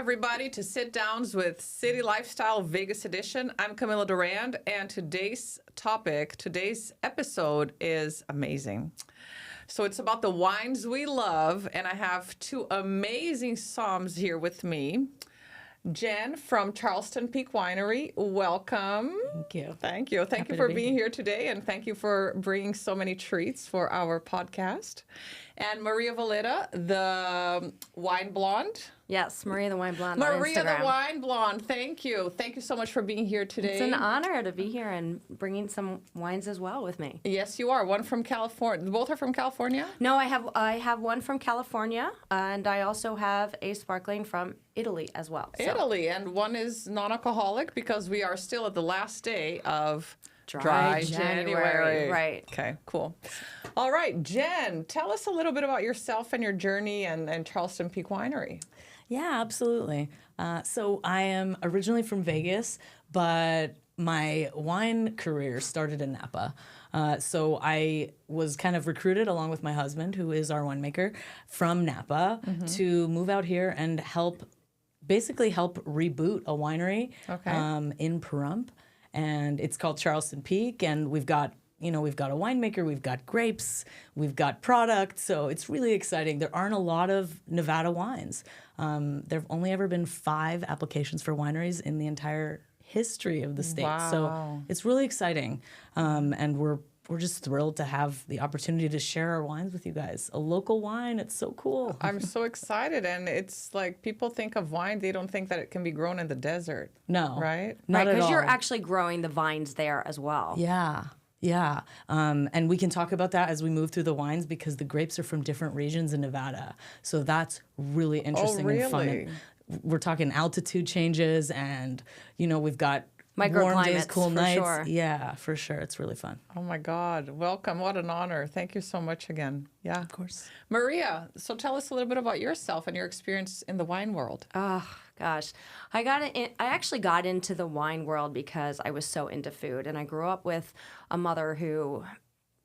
everybody, to Sit Downs with City Lifestyle Vegas Edition. I'm Camila Durand, and today's episode is amazing. So it's about the wines we love, and I have two amazing somms here with me. Jen from Charleston Peak Winery, welcome. Thank you. Thank you. Thank you for being here today, and thank you for bringing so many treats for our podcast. And Maria Valetta, the Wine Blonde. Yes, Maria the Wine Blonde Maria on Instagram. the Wine Blonde, thank you. Thank you so much for being here today. It's an honor to be here and bringing some wines as well with me. Yes, you are. One from California. Both are from California? No, I have one from California, and I also have a sparkling from Italy as well. So. Italy, and one is non-alcoholic because we are still at the last day of Dry January. Right. Okay, cool. All right, Jen, tell us a little bit about yourself and your journey and Charleston Peak Winery. Yeah, absolutely. So I am originally from Vegas, but my wine career started in Napa. So I was kind of recruited along with my husband, who is our winemaker, from Napa to move out here and help reboot a winery in Pahrump. And it's called Charleston Peak, and we've got a winemaker, we've got grapes, we've got product, so it's really exciting. There aren't a lot of Nevada wines. There have only ever been 5 applications for wineries in the entire history of the state. Wow. So it's really exciting, and we're just thrilled to have the opportunity to share our wines with you guys. A local wine, it's so cool. I'm so excited, and it's like people think of wine, they don't think that it can be grown in the desert. No. Right? Not at Because all. you're actually growing the vines there as well. Yeah. Yeah, and we can talk about that as we move through the wines because the grapes are from different regions in Nevada. So that's really interesting and fun. really? And we're talking altitude changes and, we've got warm days, Microclimates, cool for nights. sure. Yeah, for sure. It's really fun. Oh my God, welcome. What an honor. Thank you so much again. Yeah. Of course. Maria, so tell us a little bit about yourself and your experience in the wine world. Oh, gosh. I actually got into the wine world because I was so into food, and I grew up with a mother who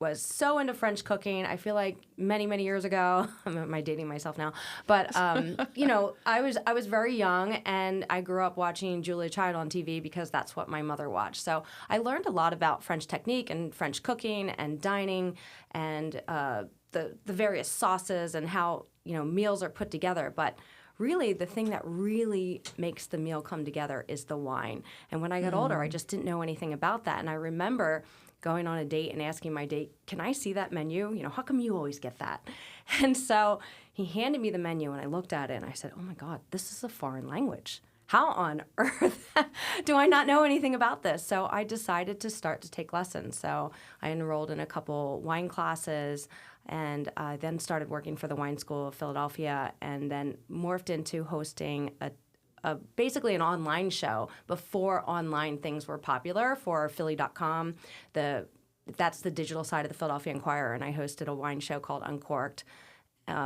was so into French cooking. I feel like many, many years ago, am I dating myself now? But, I was very young, and I grew up watching Julia Child on TV because that's what my mother watched. So I learned a lot about French technique and French cooking and dining and the various sauces and how, meals are put together. But really, the thing that really makes the meal come together is the wine. And when I got older, I just didn't know anything about that. And I remember going on a date and asking my date, can I see that menu? How come you always get that? And so he handed me the menu, and I looked at it, and I said, oh, my God, this is a foreign language. How on earth do I not know anything about this? So I decided to start to take lessons. So I enrolled in a couple wine classes, and then started working for the Wine School of Philadelphia, and then morphed into hosting basically an online show before online things were popular for Philly.com. That's the digital side of the Philadelphia Inquirer, and I hosted a wine show called Uncorked,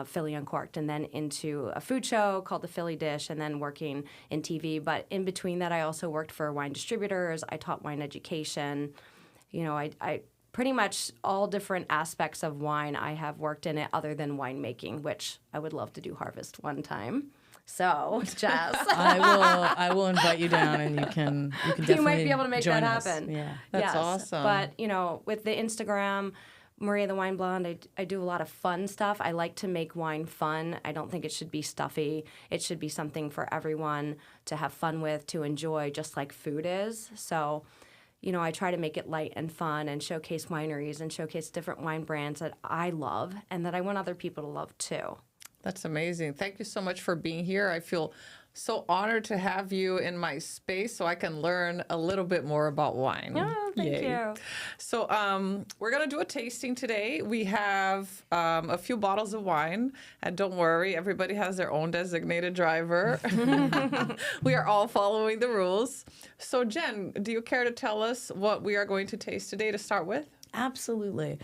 Philly Uncorked, and then into a food show called The Philly Dish, and then working in TV. But in between that, I also worked for wine distributors. I taught wine education. I pretty much all different aspects of wine I have worked in it other than winemaking, which I would love to do harvest one time. So, Jazz. I will invite you down, and you can definitely You might be able to make that us. happen. Yeah. That's awesome. But, with the Instagram, Maria the Wine Blonde, I do a lot of fun stuff. I like to make wine fun. I don't think it should be stuffy. It should be something for everyone to have fun with, to enjoy, just like food is. So, I try to make it light and fun and showcase wineries and showcase different wine brands that I love and that I want other people to love too. That's amazing. Thank you so much for being here. I feel so honored to have you in my space so I can learn a little bit more about wine. Oh, thank you. So we're going to do a tasting today. We have a few bottles of wine. And don't worry, everybody has their own designated driver. We are all following the rules. So Jen, do you care to tell us what we are going to taste today to start with? Absolutely.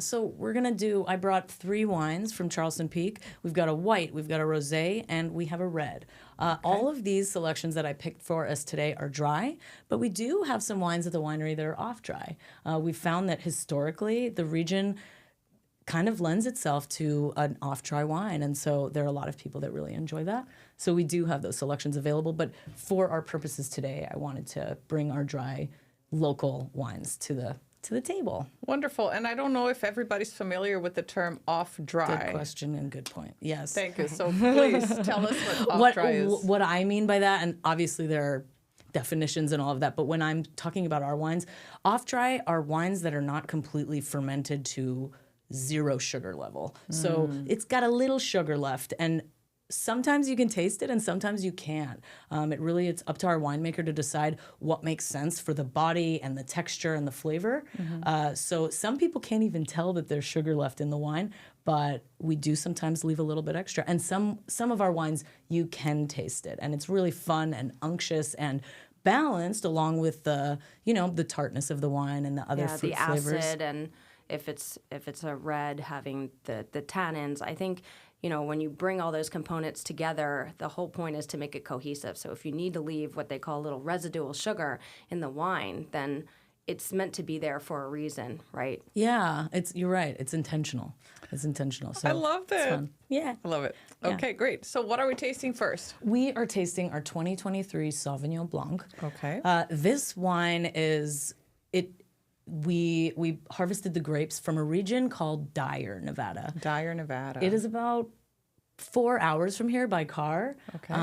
So we're going to I brought 3 wines from Charleston Peak. We've got a white, we've got a rosé, and we have a red. All of these selections that I picked for us today are dry, but we do have some wines at the winery that are off dry. We've found that historically the region kind of lends itself to an off-dry wine. And so there are a lot of people that really enjoy that. So we do have those selections available. But for our purposes today, I wanted to bring our dry local wines to the table. Wonderful. And I don't know if everybody's familiar with the term off-dry. Good question and good point. Yes. Thank you. So please tell us what off-dry is. What I mean by that, and obviously there are definitions and all of that, but when I'm talking about our wines, off-dry are wines that are not completely fermented to 0 sugar level. So it's got a little sugar left, and sometimes you can taste it and sometimes you can't. It's up to our winemaker to decide what makes sense for the body and the texture and the flavor. So some people can't even tell that there's sugar left in the wine, but we do sometimes leave a little bit extra. And some of our wines, you can taste it, and it's really fun and unctuous and balanced, along with the tartness of the wine and the other fruit flavors. The acid, and if it's a red, having the tannins. I think, when you bring all those components together, the whole point is to make it cohesive. So if you need to leave what they call a little residual sugar in the wine, then it's meant to be there for a reason, right? Yeah, you're right. It's intentional. So I love that. It's fun. Yeah. I love it. Okay, great. So what are we tasting first? We are tasting our 2023 Sauvignon Blanc. Okay. This wine is we harvested the grapes from a region called Dyer, Nevada. Dyer, Nevada. It is about 4 hours from here by car. Okay.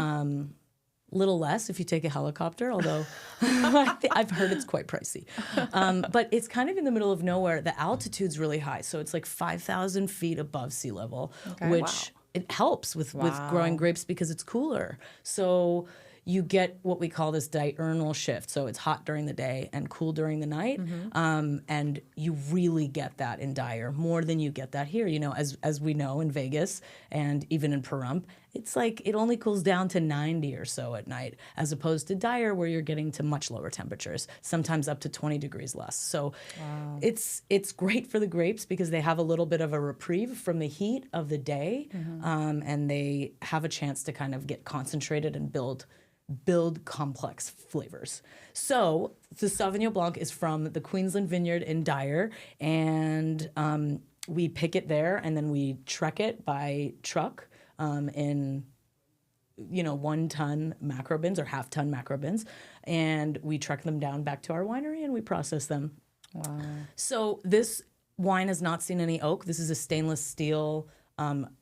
Little less if you take a helicopter, although I've heard it's quite pricey. But it's kind of in the middle of nowhere. The altitude's really high, so it's like 5,000 feet above sea level, which it helps with growing grapes because it's cooler. So you get what we call this diurnal shift. So it's hot during the day and cool during the night. And you really get that in Dyer more than you get that here. As we know in Vegas and even in Pahrump, it's like it only cools down to 90 or so at night, as opposed to Dyer where you're getting to much lower temperatures, sometimes up to 20 degrees less. So it's great for the grapes because they have a little bit of a reprieve from the heat of the day, and they have a chance to kind of get concentrated and build complex flavors. So the Sauvignon Blanc is from the Queensland Vineyard in Dyer, and we pick it there, and then we trek it by truck in 1-ton macro bins or half-ton macro bins, and we trek them down back to our winery and we process them. Wow. So this wine has not seen any oak. This is a stainless steel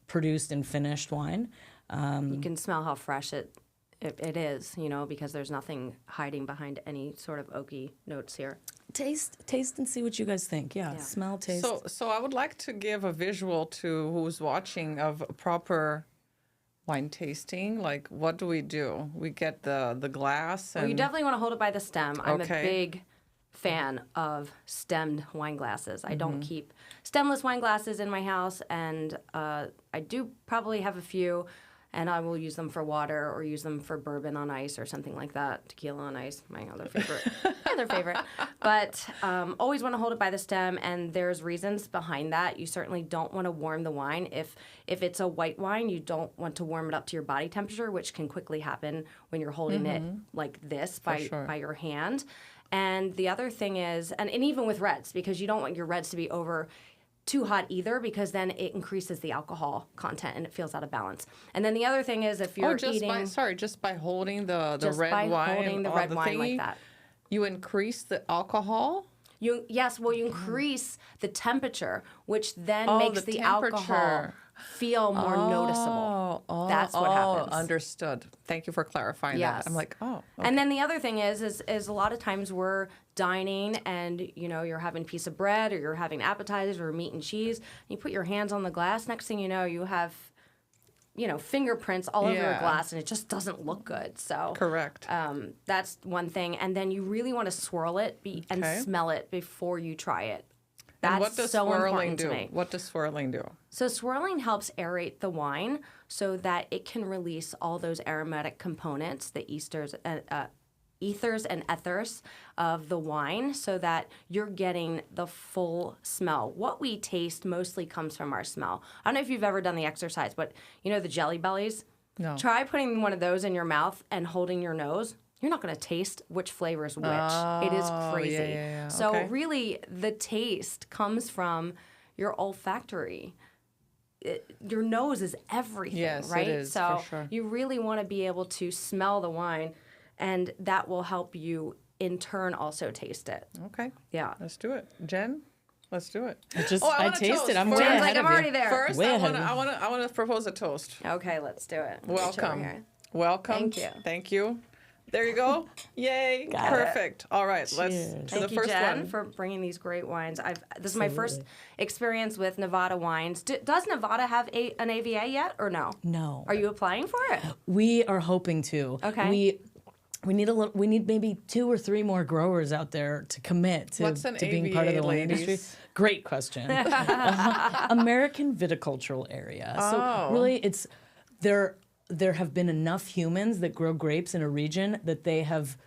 produced and finished wine. You can smell how fresh it is, because there's nothing hiding behind any sort of oaky notes here. Taste and see what you guys think. Yeah. Smell, taste. So I would like to give a visual to who's watching of a proper wine tasting. Like, what do? We get the glass. And Well, you definitely want to hold it by the stem. I'm a big fan of stemmed wine glasses. I don't keep stemless wine glasses in my house, and I do probably have a few. And I will use them for water or use them for bourbon on ice or something like that. Tequila on ice, my other favorite. But always want to hold it by the stem, and there's reasons behind that. You certainly don't want to warm the wine. If it's a white wine, you don't want to warm it up to your body temperature, which can quickly happen when you're holding it like this by your hand. And the other thing is, and even with reds, because you don't want your reds to be over too hot either, because then it increases the alcohol content and it feels out of balance. And then the other thing is, if you're just by holding the red wine, like that, you increase the alcohol. You increase the temperature, which then makes the alcohol feel more noticeable. That's what happens. Understood. Thank you for clarifying that. I'm like, okay. And then the other thing is a lot of times we're dining and, you're having a piece of bread or you're having appetizers or meat and cheese. And you put your hands on the glass. Next thing you know, you have, fingerprints all over your glass, and it just doesn't look good. So correct. That's one thing. And then you really want to swirl it and smell it before you try it. That's so important to me. What does swirling do? So swirling helps aerate the wine so that it can release all those aromatic components, the ethers and ethers of the wine, so that you're getting the full smell. What we taste mostly comes from our smell. I don't know if you've ever done the exercise, but the Jelly Bellies? No. Try putting one of those in your mouth and holding your nose. You're not going to taste which flavor is which. It is crazy. Yeah. So really, the taste comes from your olfactory. Your nose is everything, Yes, right? it is, so for sure. you really want to be able to smell the wine, and that will help you in turn also taste it. Okay. Yeah. Let's do it. Jen, let's do it. I wanna tasted. toast. I'm way Jen's Jen's ahead like, of I'm you. already there. First, Way I ahead want of to propose a toast. Okay, let's do it. Let me reach over Welcome. here. Welcome. Thank you. Thank you. There you go. Yay. Got it. Perfect. All right. Let's Cheers. do the Thank you, first Jen, one. for bringing these great wines. This is my first Absolutely. experience with Nevada wines. Does Nevada have an AVA yet, or no? No. Are you applying for it? We are hoping to. Okay. We need maybe 2 or 3 more growers out there to commit to, What's an to being part of the AVA, wine industry. ladies? Great question. American Viticultural Area. Oh. So really, there have been enough humans that grow grapes in a region that they have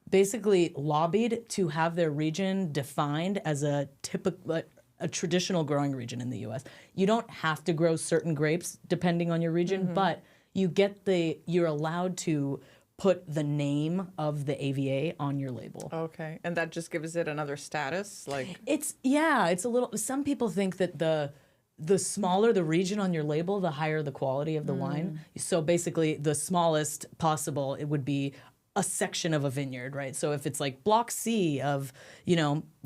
basically lobbied to have their region defined as a traditional growing region in the U.S. You don't have to grow certain grapes depending on your region, but you're allowed to put the name of the AVA on your label. Okay. And that just gives it another status? Like, It's a little. Some people think that the smaller the region on your label, the higher the quality of the wine. So basically, the smallest possible, it would be a section of a vineyard, right? So if it's like Block C of,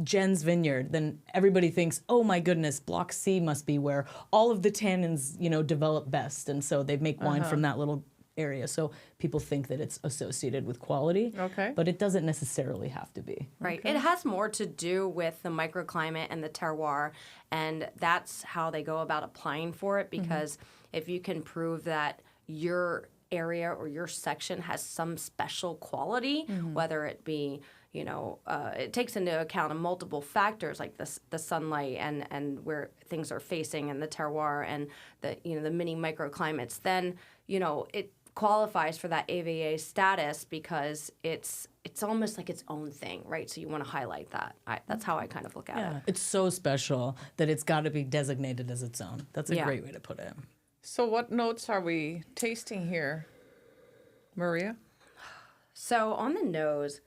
Jen's vineyard, then everybody thinks, oh my goodness, Block C must be where all of the tannins, develop best, and so they make wine from that little area. So people think that it's associated with quality. Okay. But it doesn't necessarily have to be. Right. It has more to do with the microclimate and the terroir, and that's how they go about applying for it, because if you can prove that your area or your section has some special quality, whether it be, it takes into account multiple factors like the sunlight and where things are facing and the terroir and the mini microclimates, then, it qualifies for that AVA status because it's almost like its own thing, right? So you want to highlight that. That's how I kind of look at it. It's so special that it's got to be designated as its own. That's a Yeah. great way to put it. so what notes are we tasting here, Maria? So on the nose,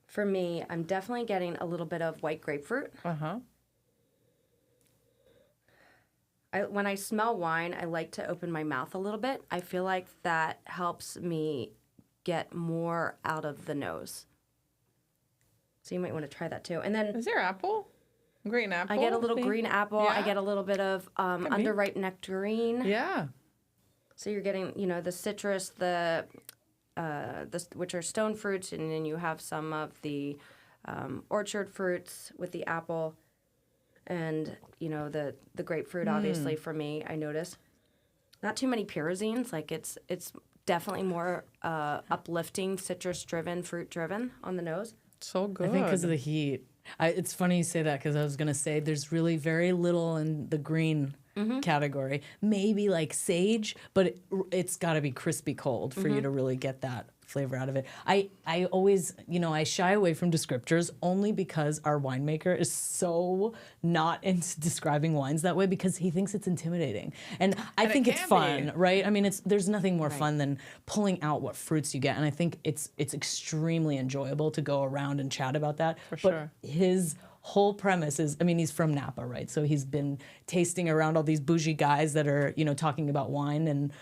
for me, I'm definitely getting a little bit of white grapefruit. Uh-huh. When I smell wine, I like to open my mouth a little bit. I feel like that helps me get more out of the nose. So you might want to try that too. And then Is there apple? Green apple? I get a little green apple. I Yeah. get a little bit of underripe nectarine. Yeah. So you're getting, the citrus, which are stone fruits, and then you have some of the orchard fruits with the apple, and the grapefruit. Obviously, for me, I notice not too many pyrazines. Like it's definitely more uplifting, citrus-driven, fruit-driven on the nose. So good. I think because of the heat. It's funny you say that because I was going to say there's really very little in the green category. Maybe like sage, but it's got to be crispy cold for you to really get that flavor out of it. I always, I shy away from descriptors only because our winemaker is so not into describing wines that way because he thinks it's intimidating. And I And it think it's can fun, be. right? I mean, there's nothing more fun than pulling out what fruits you get. And I think it's extremely enjoyable to go around and chat about that. For But sure. his whole premise is, he's from Napa, right? So he's been tasting around all these bougie guys that are, talking about wine, and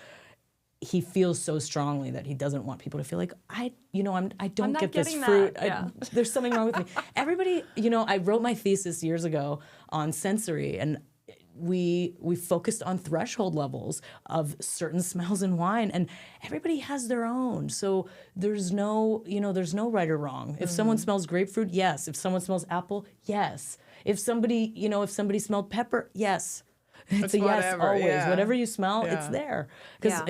he feels so strongly that he doesn't want people to feel like I don't not get this getting fruit. that, yeah. There's something wrong with me. Everybody, I wrote my thesis years ago on sensory, and we focused on threshold levels of certain smells in wine, and everybody has their own. So there's no right or wrong. If someone smells grapefruit, yes. If someone smells apple, yes. If somebody smelled pepper, yes. It's a yes whatever, always. yeah. Whatever you smell, it's Yeah. there. Because Yeah.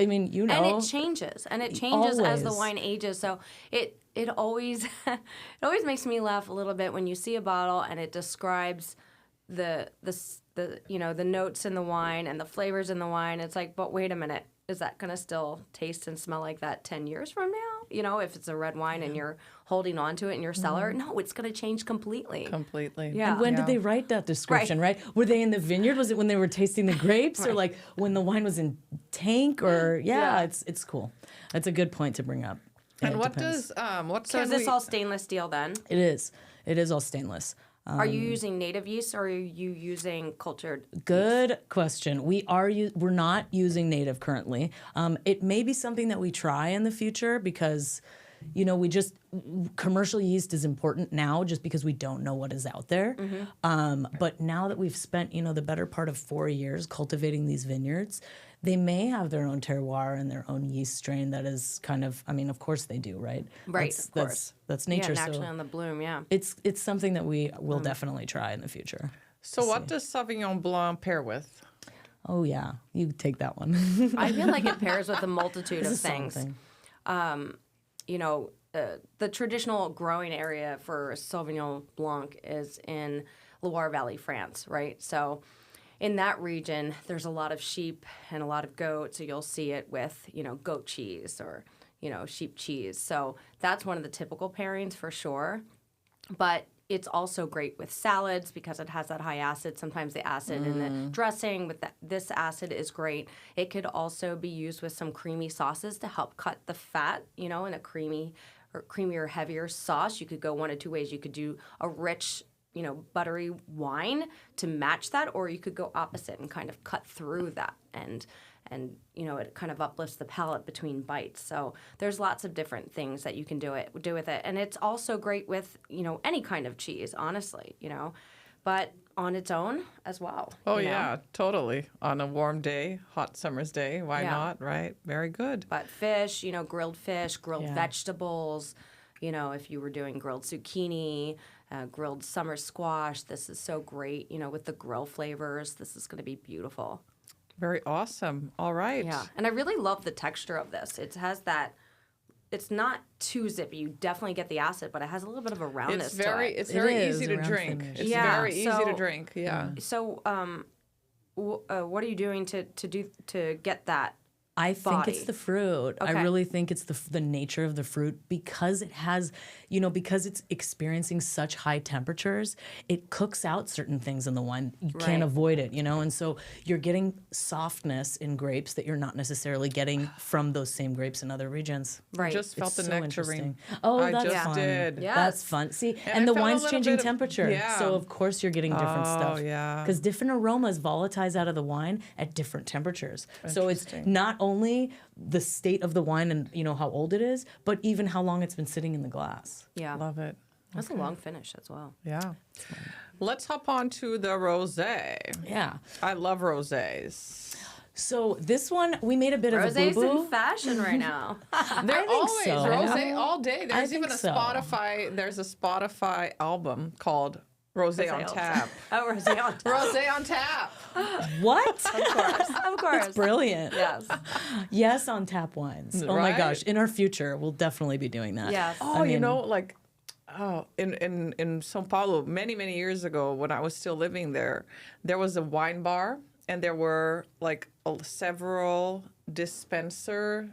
and it changes, as the Always. wine ages. So it always it always makes me laugh a little bit when you see a bottle and it describes the notes in the wine and the flavors in the wine. It's like, but wait a minute, is that going to still taste and smell like that 10 years from now? If it's a red wine and you're holding on to it in your cellar, no, it's going to change completely. Completely. Yeah. And when did they write that description, right? Were they in the vineyard? Was it when they were tasting the grapes or like when the wine was in tank or Yeah. it's cool. That's a good point to bring up. Yeah, And it what depends. does what So can is this we- all stainless steel then? It is all stainless. Are you using native yeast or are you using cultured? Good question. We're not using native currently. It may be something that we try in the future because, commercial yeast is important now just because we don't know what is out there. But now that we've spent, the better part of 4 years cultivating these vineyards, they may have their own terroir and their own yeast strain that is kind of, of course they do, right? Right, of course. That's nature. Yeah, naturally on the bloom, yeah. It's something that we will definitely try in the future. So what does Sauvignon Blanc pair with? Oh, yeah. You take that one. I feel like it pairs with a multitude of This is things. something. The traditional growing area for Sauvignon Blanc is in Loire Valley, France, right? So in that region, there's a lot of sheep and a lot of goats. So you'll see it with, goat cheese or, sheep cheese. So that's one of the typical pairings for sure. But it's also great with salads because it has that high acid. Sometimes the acid in the dressing with this acid is great. It could also be used with some creamy sauces to help cut the fat, in a creamier, heavier sauce. You could go one of two ways. You could do a rich, buttery wine to match that, or you could go opposite and kind of cut through that and it kind of uplifts the palate between bites. So there's lots of different things that you can do with it. And it's also great with, any kind of cheese, honestly, but on its own as well. Oh, yeah, totally. On a warm day, hot summer's day, why not, right? Very good. But fish, grilled vegetables, if you were doing grilled zucchini, grilled summer squash, this is so great, with the grill flavors. This is going to be beautiful. Very awesome. All right. Yeah, and I really love the texture of this. It has that. It's not too zippy. You definitely get the acid, but it has a little bit of a roundness to it. It's very easy to drink. Finish. It's very easy to drink. Yeah. So, what are you doing to get that? I think body? it's the fruit. Okay. I really think it's the nature of the fruit because it has, because it's experiencing such high temperatures, it cooks out certain things in the wine. You can't avoid it, and so you're getting softness in grapes that you're not necessarily getting from those same grapes in other regions. Right. Just felt the nectarine. Interesting. Oh, I that's just fun. did. Yes. That's fun. See, And and I the felt a wine's little changing bit of- temperature, yeah. so of course you're getting different stuff. Oh, yeah. Because different aromas volatilize out of the wine at different temperatures. So it's Interesting. not only the state of the wine and how old it is, but even how long it's been sitting in the glass. Yeah, Love it. that's a long finish as well. Yeah. Let's hop on to the rosé. Yeah. I love rosés. So this one we made a bit Rosé's of a boo-boo. in fashion right now. They're think always so. rosé all day. There's think even a so. Spotify. There's a Spotify album called Rosé on on Tap. Oh, rosé on top. Rosé on Tap. What? Of course. Brilliant. Yes. Yes, on tap wines. Oh my Right? gosh. In our future, we'll definitely be doing that. Yes. Oh, in São Paulo, many, many years ago, when I was still living there, there was a wine bar, and there were several dispenser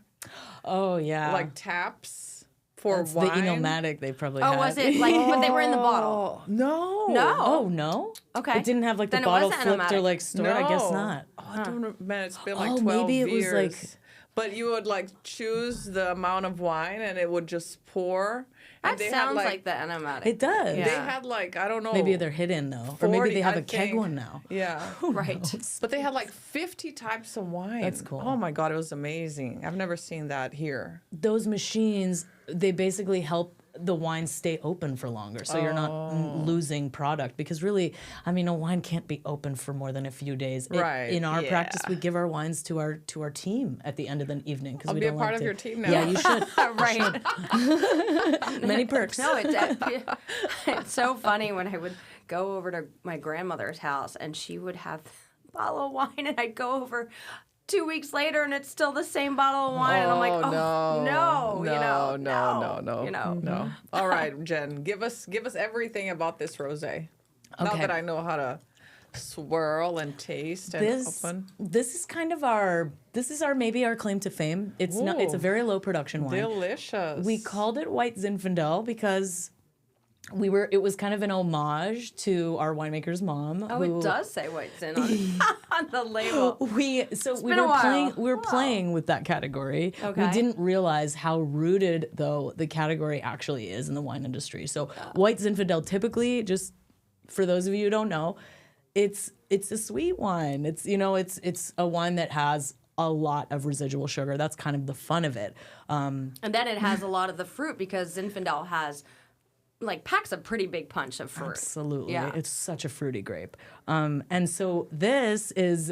Oh yeah. taps for That's wine. the Enomatic they probably Oh, had. was it like when they were in the bottle? No. No. Oh no. Okay. It didn't have like the Then it bottle wasn't flipped or Enomatic. like stored. I guess No. not. Oh, I don't know. Man, it's been like Oh, 12 maybe it was, years. like- But you would choose the amount of wine, and it would just pour. And That sounds like the Enomatic. It does. They Yeah. had I don't know. Maybe they're hidden though, or maybe 40, they have I a keg think. one now. Yeah. Right. But they had 50 types of wine. That's cool. Oh my God, it was amazing. I've never seen that here. Those machines, they basically help the wine stay open for longer, so you're not losing product. Because really, a wine can't be open for more than a few days. Right, In our practice, yeah. we give our wines to our team at the end of the evening because I'll we be a don't part like of to. your team now. Yeah, you should. Right. Many perks. No, it's so funny when I would go over to my grandmother's house and she would have a bottle of wine, and I'd go over 2 weeks later and it's still the same bottle of wine, and I'm like, No. All right, Jen, give us everything about this rosé. Now Okay. that I know how to swirl and taste and open. This is kind of maybe our claim to fame. It's not. It's a Ooh. very low production wine. Delicious. We called it White Zinfandel because it was kind of an homage to our winemaker's mom. Oh, who, it does say White Zin on the label. We been a while. were playing with that category. Okay. We didn't realize how rooted though the category actually is in the wine industry. So White Zinfandel typically just for those of you who don't know, it's a sweet wine. It's it's a wine that has a lot of residual sugar. That's kind of the fun of it. And then it has a lot of the fruit because Zinfandel has packs a pretty big punch of fruit. Absolutely. Yeah. It's such a fruity grape. And so this is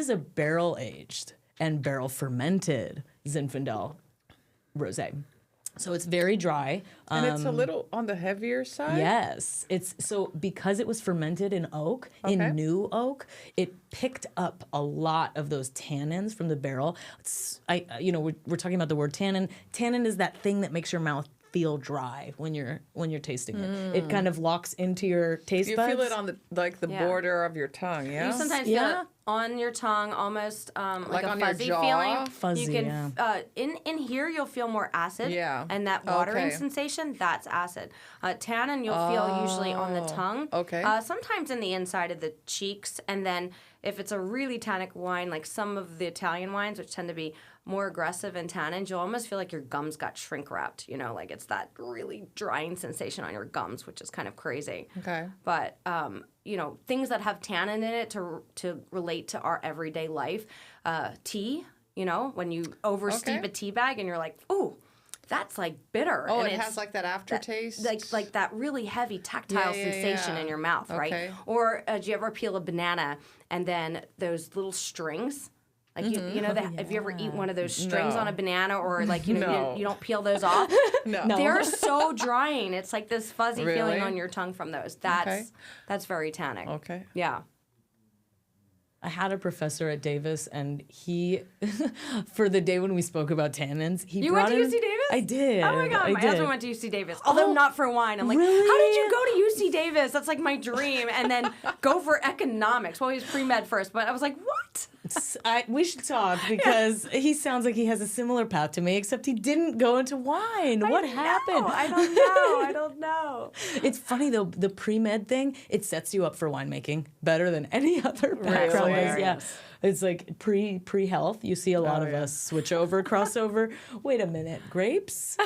a barrel aged and barrel fermented Zinfandel rosé. So it's very dry. And it's a little on the heavier side? Yes. It's so because it was fermented in oak, in new oak, it picked up a lot of those tannins from the barrel. We're talking about the word tannin. Tannin is that thing that makes your mouth feel dry when you're tasting it. It kind of locks into your taste buds. You feel it on the border of your tongue, yeah? You sometimes feel it on your tongue, almost like a on fuzzy your jaw? feeling. Fuzzy, you can, in here, you'll feel more acid. Yeah. And that watering sensation, that's acid. Tannin, you'll feel usually on the tongue. Okay. Sometimes in the inside of the cheeks. And then if it's a really tannic wine, like some of the Italian wines, which tend to be more aggressive in tannins, you'll almost feel like your gums got shrink wrapped. It's that really drying sensation on your gums, which is kind of crazy. Okay. But things that have tannin in it to relate to our everyday life, tea. When you oversteep a tea bag and you're like, ooh, that's like bitter. Oh, and it has like that aftertaste? Like that really heavy tactile sensation in your mouth, right? Or do you ever peel a banana and then those little strings? Like if you ever eat one of those strings on a banana, or you don't peel those off. No. They're so drying. It's like this fuzzy feeling on your tongue from those. That's very tannic. Okay. Yeah. I had a professor at Davis, and he, for the day when we spoke about tannins, he You brought went to in, UC Davis? I did. Oh my God, my did. husband went to UC Davis, although not for wine. I'm like, really? how did you go to UC Davis? That's like my dream. And then go for economics. Well, he was pre-med first, but I was like, what? We should talk because he sounds like he has a similar path to me, except he didn't go into wine. What happened? I don't know. It's funny though, the pre-med thing, it sets you up for winemaking better than any other background does. Yeah. It's like pre-health. You see a lot of us switch over, crossover. Wait a minute, grapes?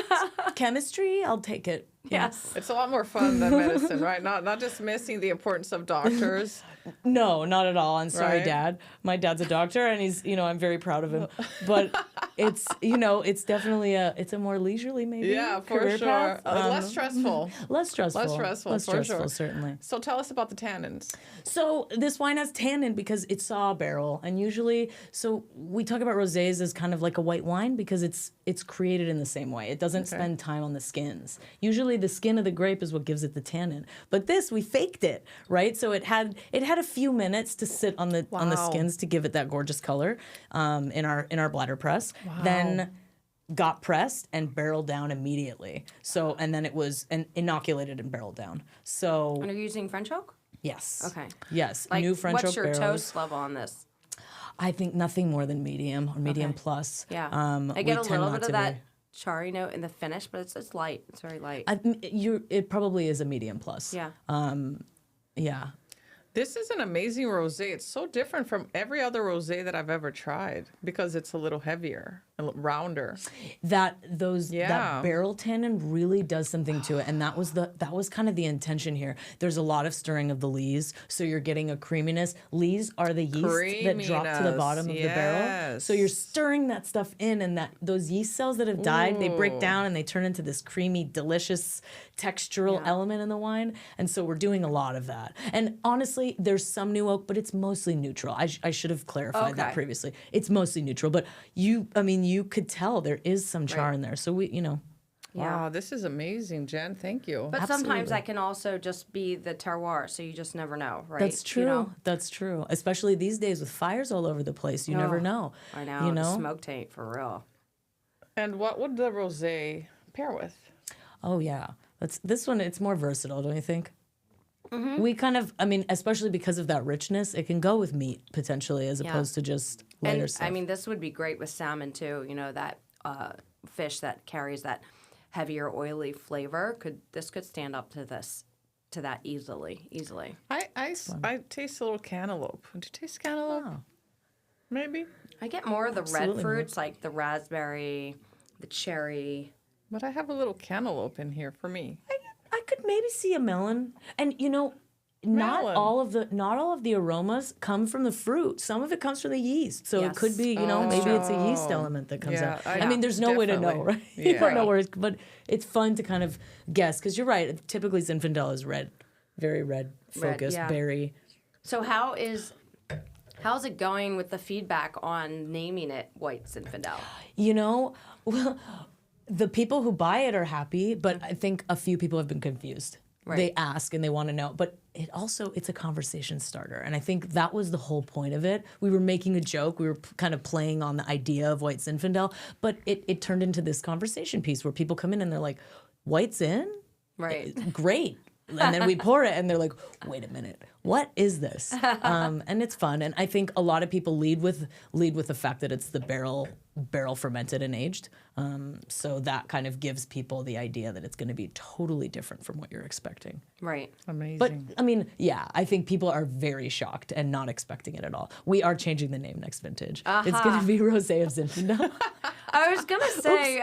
Chemistry? I'll take it. Yes. It's a lot more fun than medicine, right? Not just missing the importance of doctors. No, not at all. I'm sorry, Right? Dad. My dad's a doctor, and he's, I'm very proud of him. But it's, it's definitely it's a more leisurely maybe. Yeah, for career sure. path. Less stressful. Less stressful. Less stressful, Less for stressful, sure. certainly. So tell us about the tannins. So this wine has tannin because it's saw barrel, and usually, so we talk about rosés as kind of like a white wine because it's created in the same way. It doesn't spend time on the skins. Usually, the skin of the grape is what gives it the tannin. But this, we faked it, right? So it had a few minutes to sit on the skins to give it that gorgeous color in our bladder press. Wow. Then got pressed and barreled down immediately. So and then it was inoculated and barreled down. So And are you using French oak? yes. Okay. Yes. Like, New French what's oak your barrels. toast level on this? I think nothing more than medium or medium plus. Yeah. we I get a tend little not bit to of that be- charry note in the finish, but it's light. It's very light. It probably is a medium plus. Yeah. Yeah. This is an amazing rosé. It's so different from every other rosé that I've ever tried because it's a little heavier and rounder. That Yeah. barrel tannin really does something to it, and that was kind of the intention here. There's a lot of stirring of the lees, so you're getting a creaminess. Lees are the yeast that drop to the bottom of the barrel, so you're stirring that stuff in, and those yeast cells that have died, they break down and they turn into this creamy, delicious textural element in the wine. And so we're doing a lot of that. And honestly, there's some new oak, but it's mostly neutral. I should have clarified that previously. It's mostly neutral, but you could tell there is some char in there. So Wow, this is amazing, Jen. Thank you. But sometimes that can also just be the terroir, so you just never know, right? That's true. That's true. Especially these days with fires all over the place, you never know. I know. The smoke taint for real. And what would the rosé pair with? Oh yeah, this one. It's more versatile, don't you think? Mm-hmm. We kind of, especially because of that richness, it can go with meat potentially as opposed to just lighter stuff. This would be great with salmon too. That fish that carries that heavier, oily flavor. This could stand up to that easily. I taste a little cantaloupe. Do you taste cantaloupe? Oh. Maybe. I get more of the red fruits, like the raspberry, the cherry. But I have a little cantaloupe in here for me. I could maybe see a melon. And, not Melon. all of the aromas come from the fruit. Some of it comes from the yeast. So it Yes. could be, maybe it's a yeast element that comes Yeah, out. I- I mean, there's no way to know, definitely. right? You Yeah. don't know where it's, but it's fun to kind of guess because you're right. Typically, Zinfandel is red, very red focused, yeah. berry. So how's it going with the feedback on naming it White Zinfandel? Well, the people who buy it are happy, but I think a few people have been confused. Right. They ask and they want to know, but it's a conversation starter. And I think that was the whole point of it. We were making a joke. We were kind of playing on the idea of White Zinfandel, but it turned into this conversation piece where people come in and they're like, White Zin? Right. Great. And then we pour it and they're like, wait a minute, what is this? And it's fun. And I think a lot of people lead with the fact that it's the barrel fermented and aged. So that kind of gives people the idea that it's going to be totally different from what you're expecting. Right. Amazing. But I mean, yeah, I think people are very shocked and not expecting it at all. We are changing the name next vintage. It's going to be Rosé of Zinfandel. I was gonna say,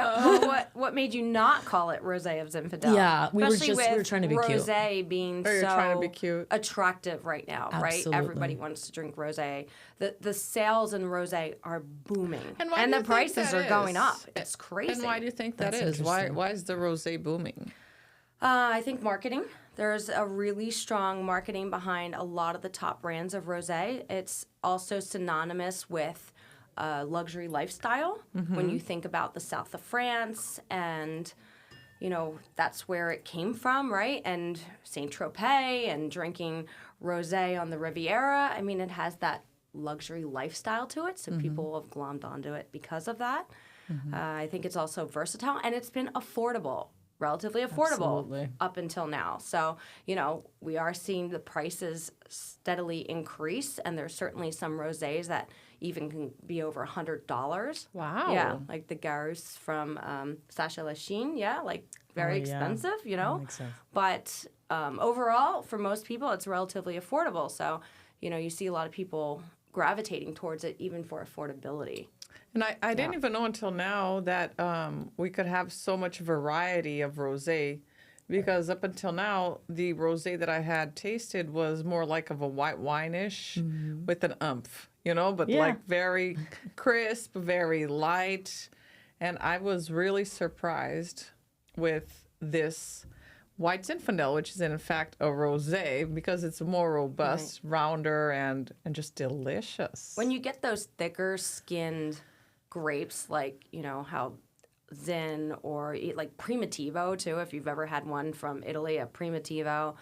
what made you not call it Rosé of Zinfandel? Yeah, we were Especially trying to be cute. Rosé being you're so trying to be cute. attractive right now, right? Absolutely. Everybody wants to drink rosé. The sales in rosé are booming, And why do the you think prices that are going is? up. It's crazy. And why do you think that That's is? Why interesting. why is the rosé booming? I think marketing. There's a really strong marketing behind a lot of the top brands of rosé. It's also synonymous with luxury lifestyle. When you think about the south of France and, that's where it came from, right? And Saint Tropez and drinking rosé on the Riviera. I mean, it has that luxury lifestyle to it, so people have glommed onto it because of that. I think it's also versatile, and it's been relatively affordable Absolutely. up until now. So, we are seeing the prices steadily increase, and there's certainly some rosés that even can be over $100. Wow. Yeah, like the Garus from Sacha Lachine, very Oh, yeah. expensive, That makes sense. But overall, for most people, it's relatively affordable. So, you see a lot of people gravitating towards it even for affordability. And I didn't even know until now that we could have so much variety of rosé, because up until now, the rosé that I had tasted was more like of a white wine-ish with an umph, but Yeah. like very crisp, very light. And I was really surprised with this White Zinfandel, which is in fact a rosé, because it's more robust, rounder, and just delicious. When you get those thicker skinned grapes, like, how Zin or like Primitivo too, if you've ever had one from Italy, a Primitivo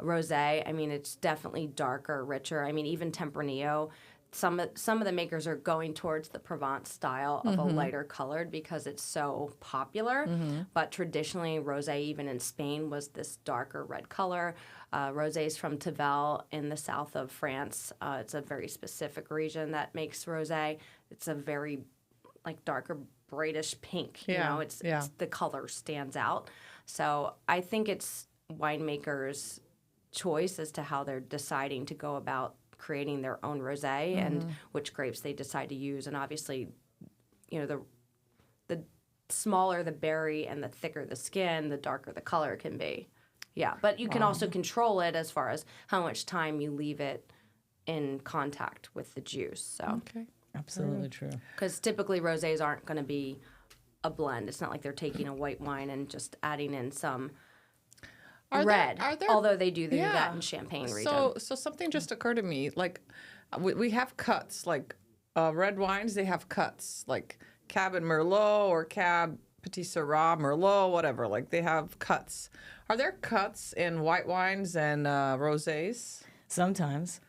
rosé, I mean, it's definitely darker, richer. I mean, even Tempranillo, some of the makers are going towards the Provence style of a lighter colored because it's so popular. But traditionally, rosé, even in Spain, was this darker red color. Rosés from Tavel in the south of France. It's a very specific region that makes rosé. It's a very darker, brightish pink. Yeah, It's yeah. the color stands out. So I think it's winemakers' choice as to how they're deciding to go about creating their own rosé and which grapes they decide to use. And obviously, the smaller the berry and the thicker the skin, the darker the color can be. Yeah, but you can also control it as far as how much time you leave it in contact with the juice. So, Okay. Absolutely true. because typically rosés aren't going to be a blend. It's not like they're taking a white wine and just adding in some red. Are there, although they do that Yeah. in Champagne region. So something just occurred to me. Like, we have cuts. Like, red wines, they have cuts. Like Cab and Merlot or Cab Petit Syrah, Merlot, whatever. Like, they have cuts. Are there cuts in white wines and rosés? Sometimes,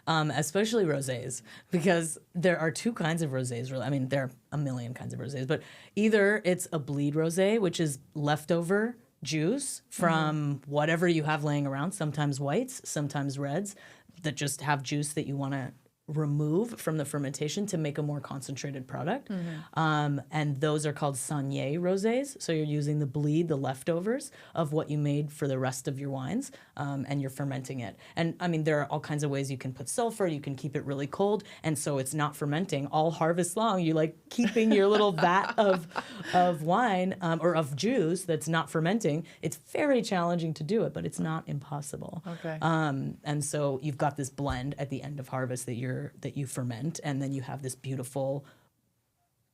especially rosés, because there are two kinds of rosés. Really, I mean, there are a million kinds of rosés, but either it's a bleed rosé, which is leftover juice from whatever you have laying around. Sometimes whites, sometimes reds, that just have juice that you want to remove from the fermentation to make a more concentrated product. And those are called Sommelier rosés. So you're using the bleed, the leftovers of what you made for the rest of your wines, and you're fermenting it. And I mean, there are all kinds of ways you can put sulfur, you can keep it really cold, and so it's not fermenting. All harvest long, you like keeping your little vat of wine or of juice that's not fermenting. It's very challenging to do it, but it's not impossible. Okay. And so you've got this blend at the end of harvest that you ferment, and then you have this beautiful.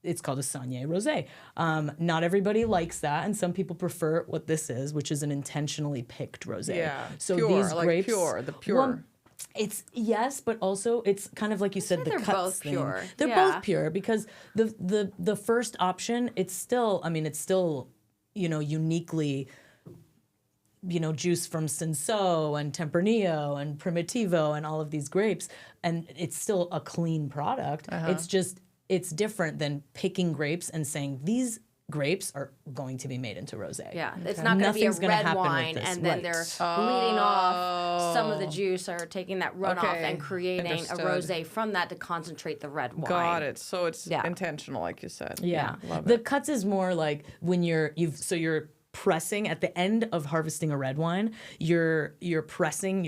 It's called a Sommelier rosé. Not everybody likes that, and some people prefer what this is, which is an intentionally picked rosé. Yeah. So pure, these like grapes, the pure. Well, it's yes, but also it's kind of like you said, the they're cuts both thing. pure. They're Yeah. both pure because the first option, it's still uniquely, juice from Cinsault and Tempranillo and Primitivo and all of these grapes, and it's still a clean product. It's different than picking grapes and saying these grapes are going to be made into rosé. Yeah, it's not going to be a Nothing's gonna red happen with wine, this, and then right. they're bleeding off some of the juice or taking that runoff Okay, and creating understood. a rosé from that to concentrate the red wine. Got it. So it's Yeah. intentional, like you said. Yeah. Love The it. cuts is more like when you're pressing at the end of harvesting a red wine, you're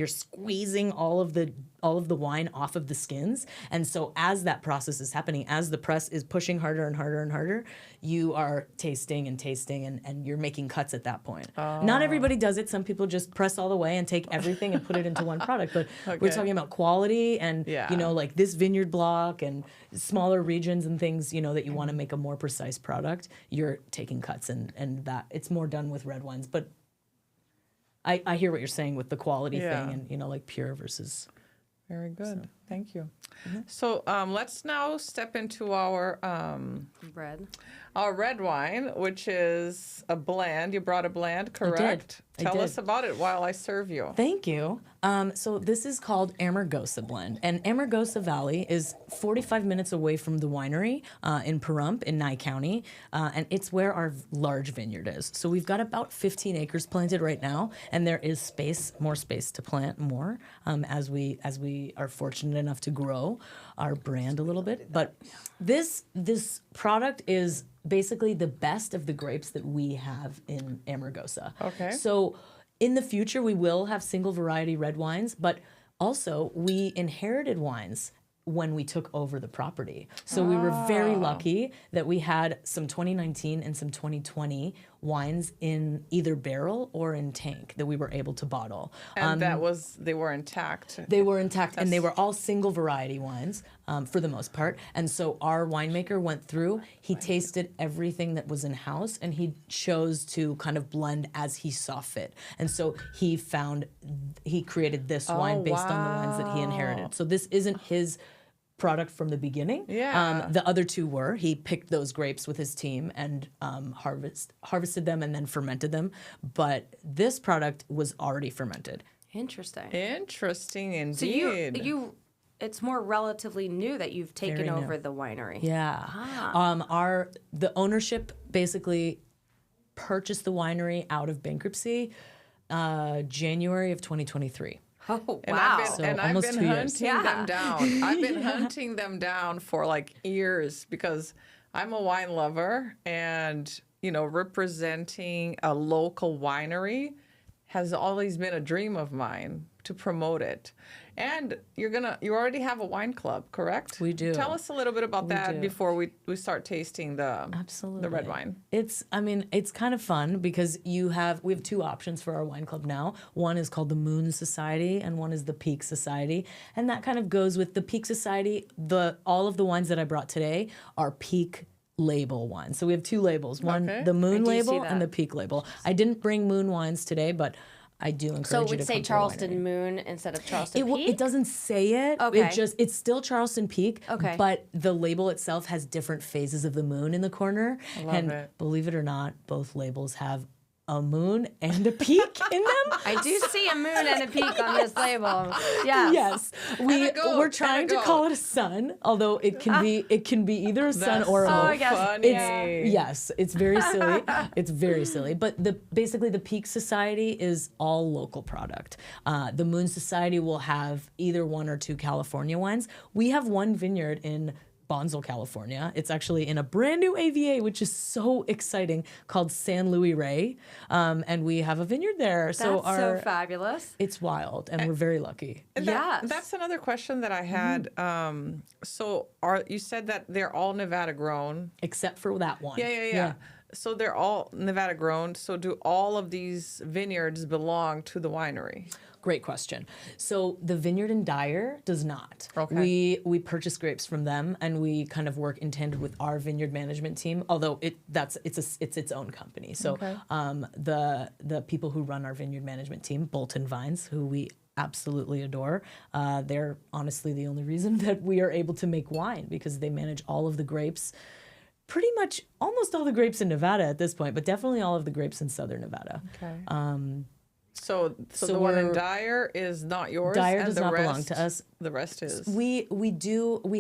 squeezing all of the wine off of the skins. And so as that process is happening, as the press is pushing harder and harder and harder, you are tasting and you're making cuts at that point. Not everybody does it. Some people just press all the way and take everything and put it into one product. But we're talking about quality and like this vineyard block and smaller regions and things, that you want to make a more precise product. You're taking cuts and that it's more done with red wines. But I hear what you're saying with the quality thing and like pure versus. Very good. Thank you. So let's now step into our red wine, which is a blend. You brought a blend, correct? I Tell did. us about it while I serve you. Thank you. So this is called Amargosa blend, and Amargosa Valley is 45 minutes away from the winery in Pahrump in Nye County, and it's where our large vineyard is. So we've got about 15 acres planted right now, and there is more space to plant more as we are fortunate enough to grow our brand a little bit. But this product is basically the best of the grapes that we have in Amargosa. Okay. So in the future, we will have single variety red wines, but also we inherited wines when we took over the property. So we were very lucky that we had some 2019 and some 2020 wines in either barrel or in tank that we were able to bottle. And they were intact. They were intact, and they were all single variety wines for the most part. And so our winemaker went through, he tasted everything that was in house, and he chose to kind of blend as he saw fit. And so he created this wine based on the wines that he inherited. So this isn't his product from the beginning. Yeah. The other two were. He picked those grapes with his team and harvested them and then fermented them. But this product was already fermented. Interesting. Interesting indeed. So you it's more relatively new that you've taken Very new. over the winery. Yeah. The ownership basically purchased the winery out of bankruptcy January of 2023. Oh, And wow. I've almost been 2 years. hunting them down. I've been hunting them down for like years because I'm a wine lover, and representing a local winery has always been a dream of mine to promote it. And you already have a wine club, correct? We do. Tell us a little bit about that do. before we start tasting the red wine. It's kind of fun because we have two options for our wine club now. One is called the Moon Society and one is the Peak Society. And that kind of goes with the Peak Society. All of the wines that I brought today are Peak label wines. So we have two labels. One, the Moon label and the Peak label. I didn't bring Moon wines today, but I do encourage So you it would to say come to the Charleston winery. Moon instead of Charleston Peak? It doesn't say it. Okay. It's still Charleston Peak. Okay. But the label itself has different phases of the moon in the corner. I love and it. believe it or not, both labels have a moon and a peak in them. I do see a moon and a peak on this label. Yes. Yes, we're trying to call it a sun, although it can be either a sun or a moon. I guess. Funny. It's very silly. It's very silly. But basically the Peak Society is all local product. The Moon Society will have either one or two California wines. We have one vineyard in Bonsall, California. It's actually in a brand new AVA, which is so exciting, called San Luis Rey. And we have a vineyard there. That's so fabulous. It's wild, and we're very lucky. And Yes. that's another question that I had. So you said that they're all Nevada grown? Except for that one. Yeah. So they're all Nevada grown. So do all of these vineyards belong to the winery? Great question. So the vineyard in Dyer does not. Okay. We purchase grapes from them, and we kind of work in tandem with our vineyard management team. Although it's its own company. So the people who run our vineyard management team, Bolton Vines, who we absolutely adore, they're honestly the only reason that we are able to make wine, because they manage all of the grapes. Pretty much almost all the grapes in Nevada at this point, but definitely all of the grapes in southern Nevada. Okay. So the one in Dyer is not yours? Dyer and does the not rest, belong to us. The rest is? We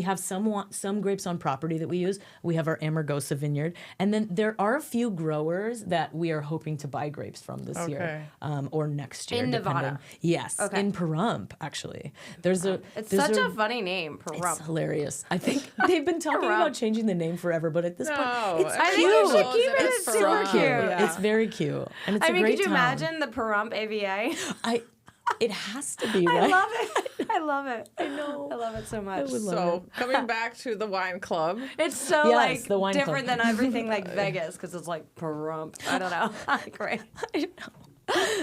have some grapes on property that we use. We have our Amargosa vineyard. And then there are a few growers that we are hoping to buy grapes from this year or next year. In depending. Nevada? Yes, Okay. in Pahrump, actually. It's such a funny name, Pahrump. It's hilarious. I think they've been talking about changing the name forever, but at this point, it's I think cute. you should keep it. It's It's super super cute. cute. It's very cute. And it's I a mean, great could you town. imagine the Pahrump AVA? It has to be, right? I love it. I love it. I know. I love it so much. would love So coming back to the wine club. It's so Yes, the wine different club. than everything like Vegas, because it's like Pahrump. I don't know. Great. I know.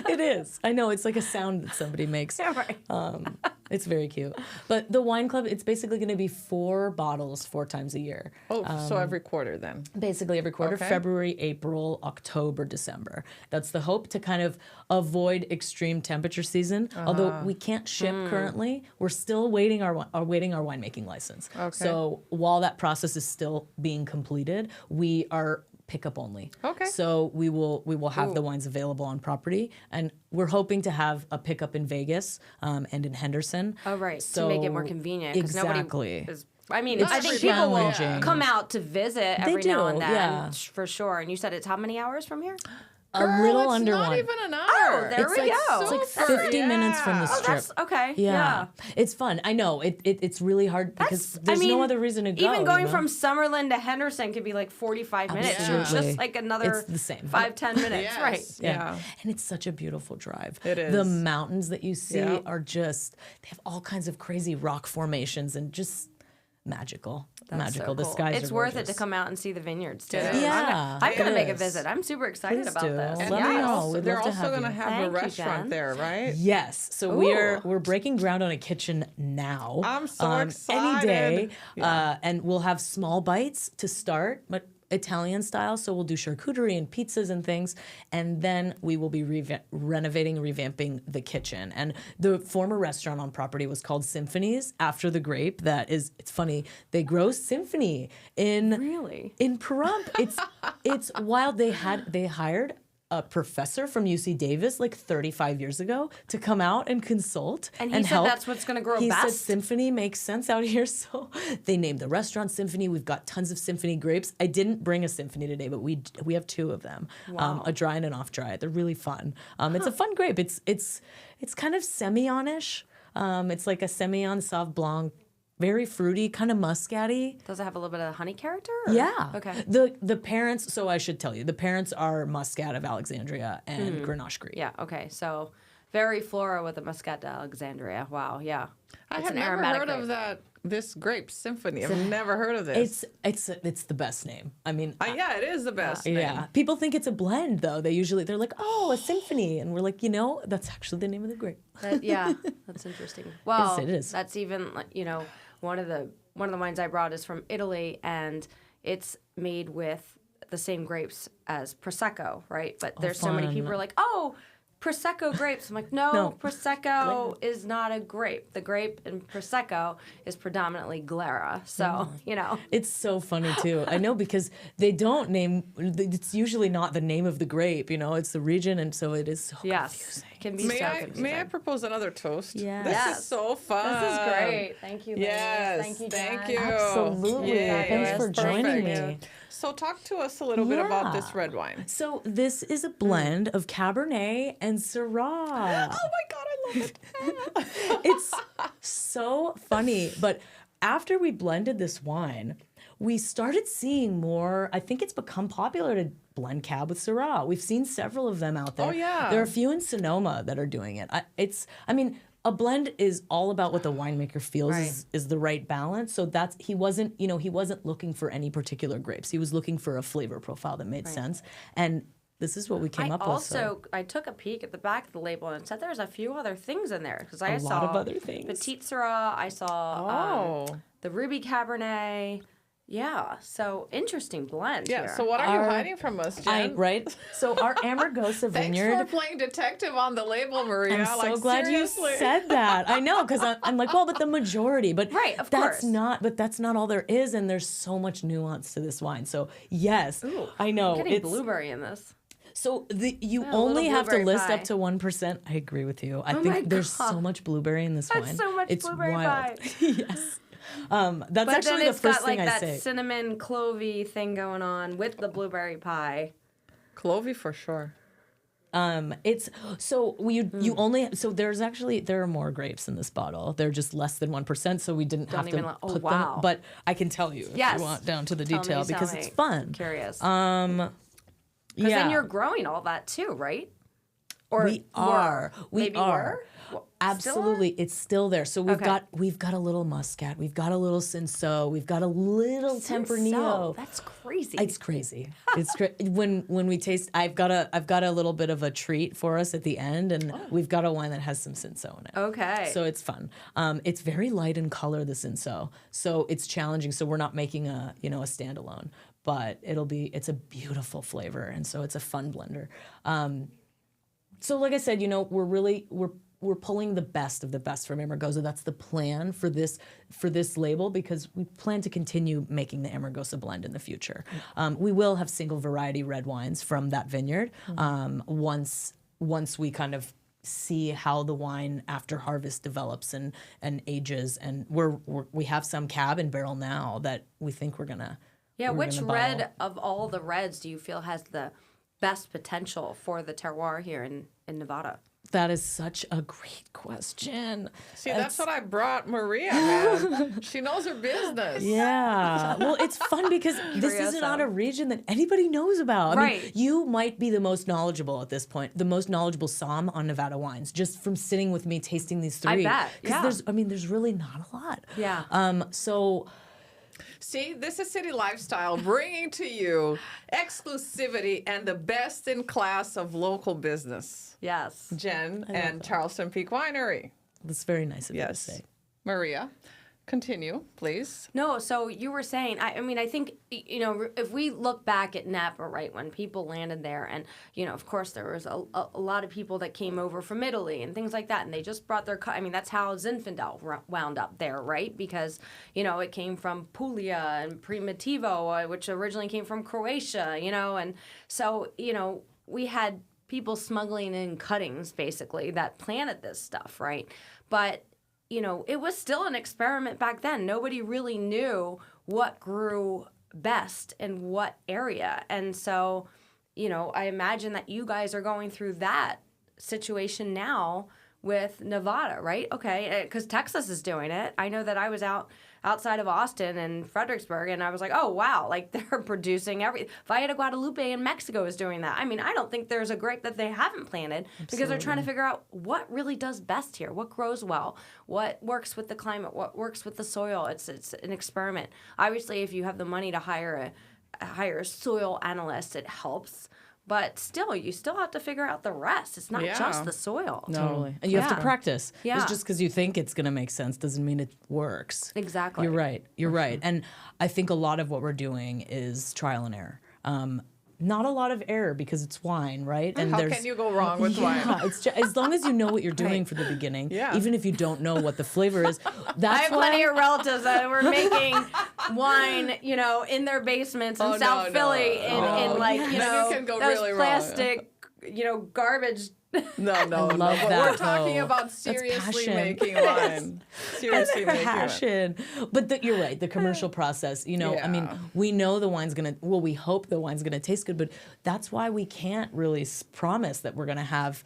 It is. I know. It's like a sound that somebody makes. Yeah, right. It's very cute. But the wine club, it's basically going to be 4 bottles 4 times a year. Oh, so every quarter then. Basically every quarter, Okay. February, April, October, December. That's the hope, to kind of avoid extreme temperature season. Although we can't ship currently, we're still waiting our winemaking license. Okay. So while that process is still being completed, we are pickup only. Okay. So we will have the wines available on property, and we're hoping to have a pickup in Vegas and in Henderson. Oh, right. So to make it more convenient. 'Cause exactly. Nobody is, I mean, It's I think people will challenging. come out to visit every now do, and then, yeah. for sure. And you said it's how many hours from here? A little it's under not one. even an hour. Oh, there we go. It's like Super, 50 minutes from the yeah. Oh, strip. that's okay. Yeah. It's fun. I know. It's really hard because there's no other reason to go. Even going you know? from Summerlin to Henderson could be like 45 minutes. So it's Absolutely. just like another It's the same. 5-10 minutes. Yes. Right. Yeah. And it's such a beautiful drive. It is. The mountains that you see Yeah. are just, they have all kinds of crazy rock formations and just magical. That's magical. so The cool. skies It's are worth it gorgeous. to come out and see the vineyards too. Yeah, I'm gonna it make a is. visit. I'm super excited Please about do. this. Let And me they're know. also, We'd they're love to also have going to you. have Thank a you, restaurant Jen. there, right? Yes. So we're breaking ground on a kitchen now. I'm so Any excited. day. Yeah. And we'll have small bites to start, but Italian style. So we'll do charcuterie and pizzas and things. And then we will be renovating and revamping the kitchen. And the former restaurant on property was called Symphonies, after the grape. It's funny. They grow symphony in Pahrump. It's wild. They hired a professor from UC Davis like 35 years ago to come out and consult And he and said help. that's what's gonna grow He said best? symphony makes sense out here, so they named the restaurant Symphony. We've got tons of Symphony grapes. I didn't bring a Symphony today, but we have 2 of them, a dry and an off dry. They're really fun. It's a fun grape. It's kind of Semillon-ish. It's like a Semillon Sauv Blanc. Very fruity, kind of muscatty. Does it have a little bit of honey character? Or? Yeah. Okay. The parents, so I should tell you, the parents are Muscat of Alexandria and Grenache Gris. Yeah. Okay. So very floral with a Muscat d'Alexandria. Wow. Yeah. I It's have an never aromatic heard grape. of this grape symphony. I've never heard of this. It's the best name. I mean, yeah, it is the best. yeah. name. People think it's a blend though. They're like, oh, a symphony, and we're like, that's actually the name of the grape. Yeah. That's interesting. Well, it is. That's even one of the wines I brought is from Italy, and it's made with the same grapes as Prosecco, right? But there's so many fun. people who are like, oh, Prosecco grapes. I'm like, no, Prosecco is not a grape. The grape in Prosecco is predominantly Glera. So, It's so funny too. I know, because they don't name, it's usually not the name of the grape, it's the region, and so it is so confusing. It can be so confusing. May I propose another toast? Yes. This is so fun. This is great. Thank you, ladies. Yes. Thank you, Thank Jen. you. Absolutely. Thanks for joining me. So talk to us a little bit about this red wine. So this is a blend of Cabernet and Syrah. Oh my God, I love it. It's so funny. But after we blended this wine, we started seeing more. I think it's become popular to blend Cab with Syrah. We've seen several of them out there. Oh, yeah. There are a few in Sonoma that are doing it. A blend is all about what the winemaker feels is the right balance. So he wasn't looking for any particular grapes. He was looking for a flavor profile that made sense. And this is what we came up with. I took a peek at the back of the label and it said there's a few other things in there, because A lot of other things. Petite Syrah, I saw the Ruby Cabernet. Yeah, so interesting blend here. So what are you hiding from us, Jen? So our Amargosa vineyard. Thanks for playing detective on the label, Maria. I'm so glad seriously. you said that. I know, because I'm like, well, but the majority. But of that's course. But that's not all there is, and there's so much nuance to this wine. So yes, I know. I'm getting blueberry in this. So you only have to blueberry list pie. up to 1%. I agree with you. I my think there's God. so much blueberry in this wine. That's so much it's blueberry wild. pie. Yes. That's But actually then the it's first got like thing I that say. cinnamon clovey thing going on with the blueberry pie. Clovey for sure. It's so you only there are more grapes in this bottle. They're just less than 1%, so we didn't have to put them. But I can tell you if you want down to the detail because it's fun. I'm curious. Because then you're growing all that too, right? Or we are. Absolutely, Still it's still there. So we've got a little Muscat, we've got a little Cinsault, we've got a little Tempranillo. That's crazy. It's crazy. It's when we taste. I've got a little bit of a treat for us at the end, and we've got a wine that has some Cinsault in it. Okay. So it's fun. It's very light in color, the Cinsault, so it's challenging. So we're not making a standalone, but it's a beautiful flavor, and so it's a fun blender. So like I said, we're pulling the best of the best from Amargosa. That's the plan for this label, because we plan to continue making the Amargosa blend in the future. We will have single variety red wines from that vineyard once we kind of see how the wine after harvest develops and ages. And we have some cab and barrel now that we think we're gonna. Yeah, which red of all the reds do you feel has the best potential for the terroir here in Nevada? That is such a great question. See, that's what I brought Maria, man. She knows her business. Yeah. Well, it's fun because this is not a region that anybody knows about. I mean, you might be the most knowledgeable at this point, the most knowledgeable somm on Nevada wines, just from sitting with me tasting these three. I bet. Because there's really not a lot. Yeah. See, this is City Lifestyle bringing to you exclusivity and the best in class of local business. Yes. Jen and Charleston Peak Winery. That's very nice of you to say. Maria, continue, please. No, so you were saying, I think, if we look back at Napa, right, when people landed there, and, of course, there was a lot of people that came over from Italy and things like that, and they just brought their, that's how Zinfandel wound up there, right? Because, it came from Puglia and Primitivo, which originally came from Croatia, and so, we had people smuggling in cuttings, basically, that planted this stuff, right? But it was still an experiment back then. Nobody really knew what grew best in what area. And so, I imagine that you guys are going through that situation now with Nevada, right? Okay, because Texas is doing it. I know that I was outside of Austin and Fredericksburg, and I was like, oh, wow, like they're producing everything. Valle de Guadalupe in Mexico is doing that. I mean, I don't think there's a grape that they haven't planted because they're trying to figure out what really does best here, what grows well, what works with the climate, what works with the soil. It's an experiment. Obviously, if you have the money to hire a soil analyst, it helps. But still, you still have to figure out the rest. It's not just the soil. No. Totally. And you have to practice. Yeah. Just because you think it's going to make sense doesn't mean it works. Exactly. You're right. You're right. And I think a lot of what we're doing is trial and error. not a lot of error because it's wine, right? And How can you go wrong with wine? It's just, as long as you know what you're doing from the beginning, even if you don't know what the flavor is. I have plenty of relatives that were making wine, in their basements in South Philly in like, you can go those really plastic, garbage. No. love But that, we're talking though. about seriously making wine. Seriously making wine. Passion. But you're right, the commercial process, I mean, we know the wine's we hope the wine's gonna taste good, but that's why we can't really promise that we're gonna have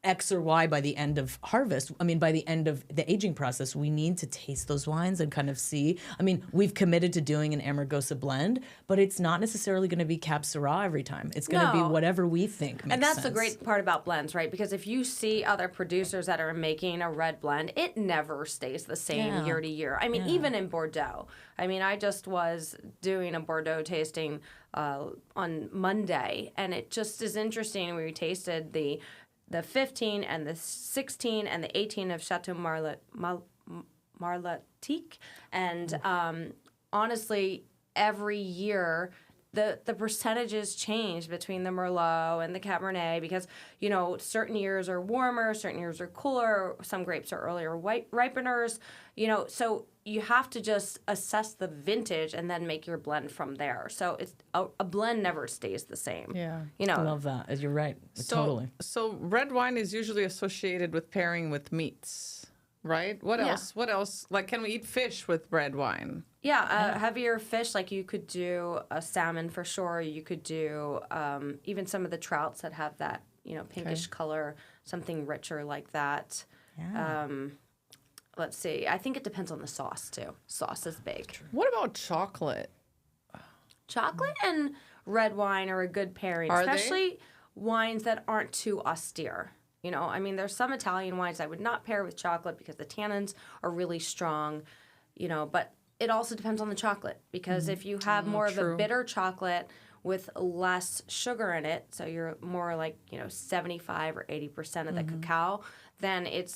X or Y by the end of harvest. I mean, by the end of the aging process, we need to taste those wines and kind of see. I mean, we've committed to doing an Amargosa blend, but it's not necessarily going to be Cab Syrah every time. It's going to be whatever we think makes sense. And that's the great part about blends, right? Because if you see other producers that are making a red blend, it never stays the same year to year. I mean, even in Bordeaux. I mean, I just was doing a Bordeaux tasting on Monday, and it just is interesting. We tasted the 15 and the 16 and the 18 of Chateau Marlatique. And honestly, every year, the percentages change between the Merlot and the Cabernet because, certain years are warmer, certain years are cooler, some grapes are earlier ripeners, so you have to just assess the vintage and then make your blend from there. So it's a blend never stays the same. Yeah. I love that. You're right. Totally. So red wine is usually associated with pairing with meats, right? What else? What else? Like, can we eat fish with red wine? Yeah, heavier fish, like you could do a salmon for sure. You could do even some of the trouts that have that, pinkish color, something richer like that. Yeah. Let's see. I think it depends on the sauce, too. Sauce is big. What about chocolate? Chocolate and red wine are a good pairing, especially wines that aren't too austere. I mean, there's some Italian wines I would not pair with chocolate because the tannins are really strong, but it also depends on the chocolate because if you have more of a bitter chocolate with less sugar in it, so you're more like, 75 or 80% of the cacao, then it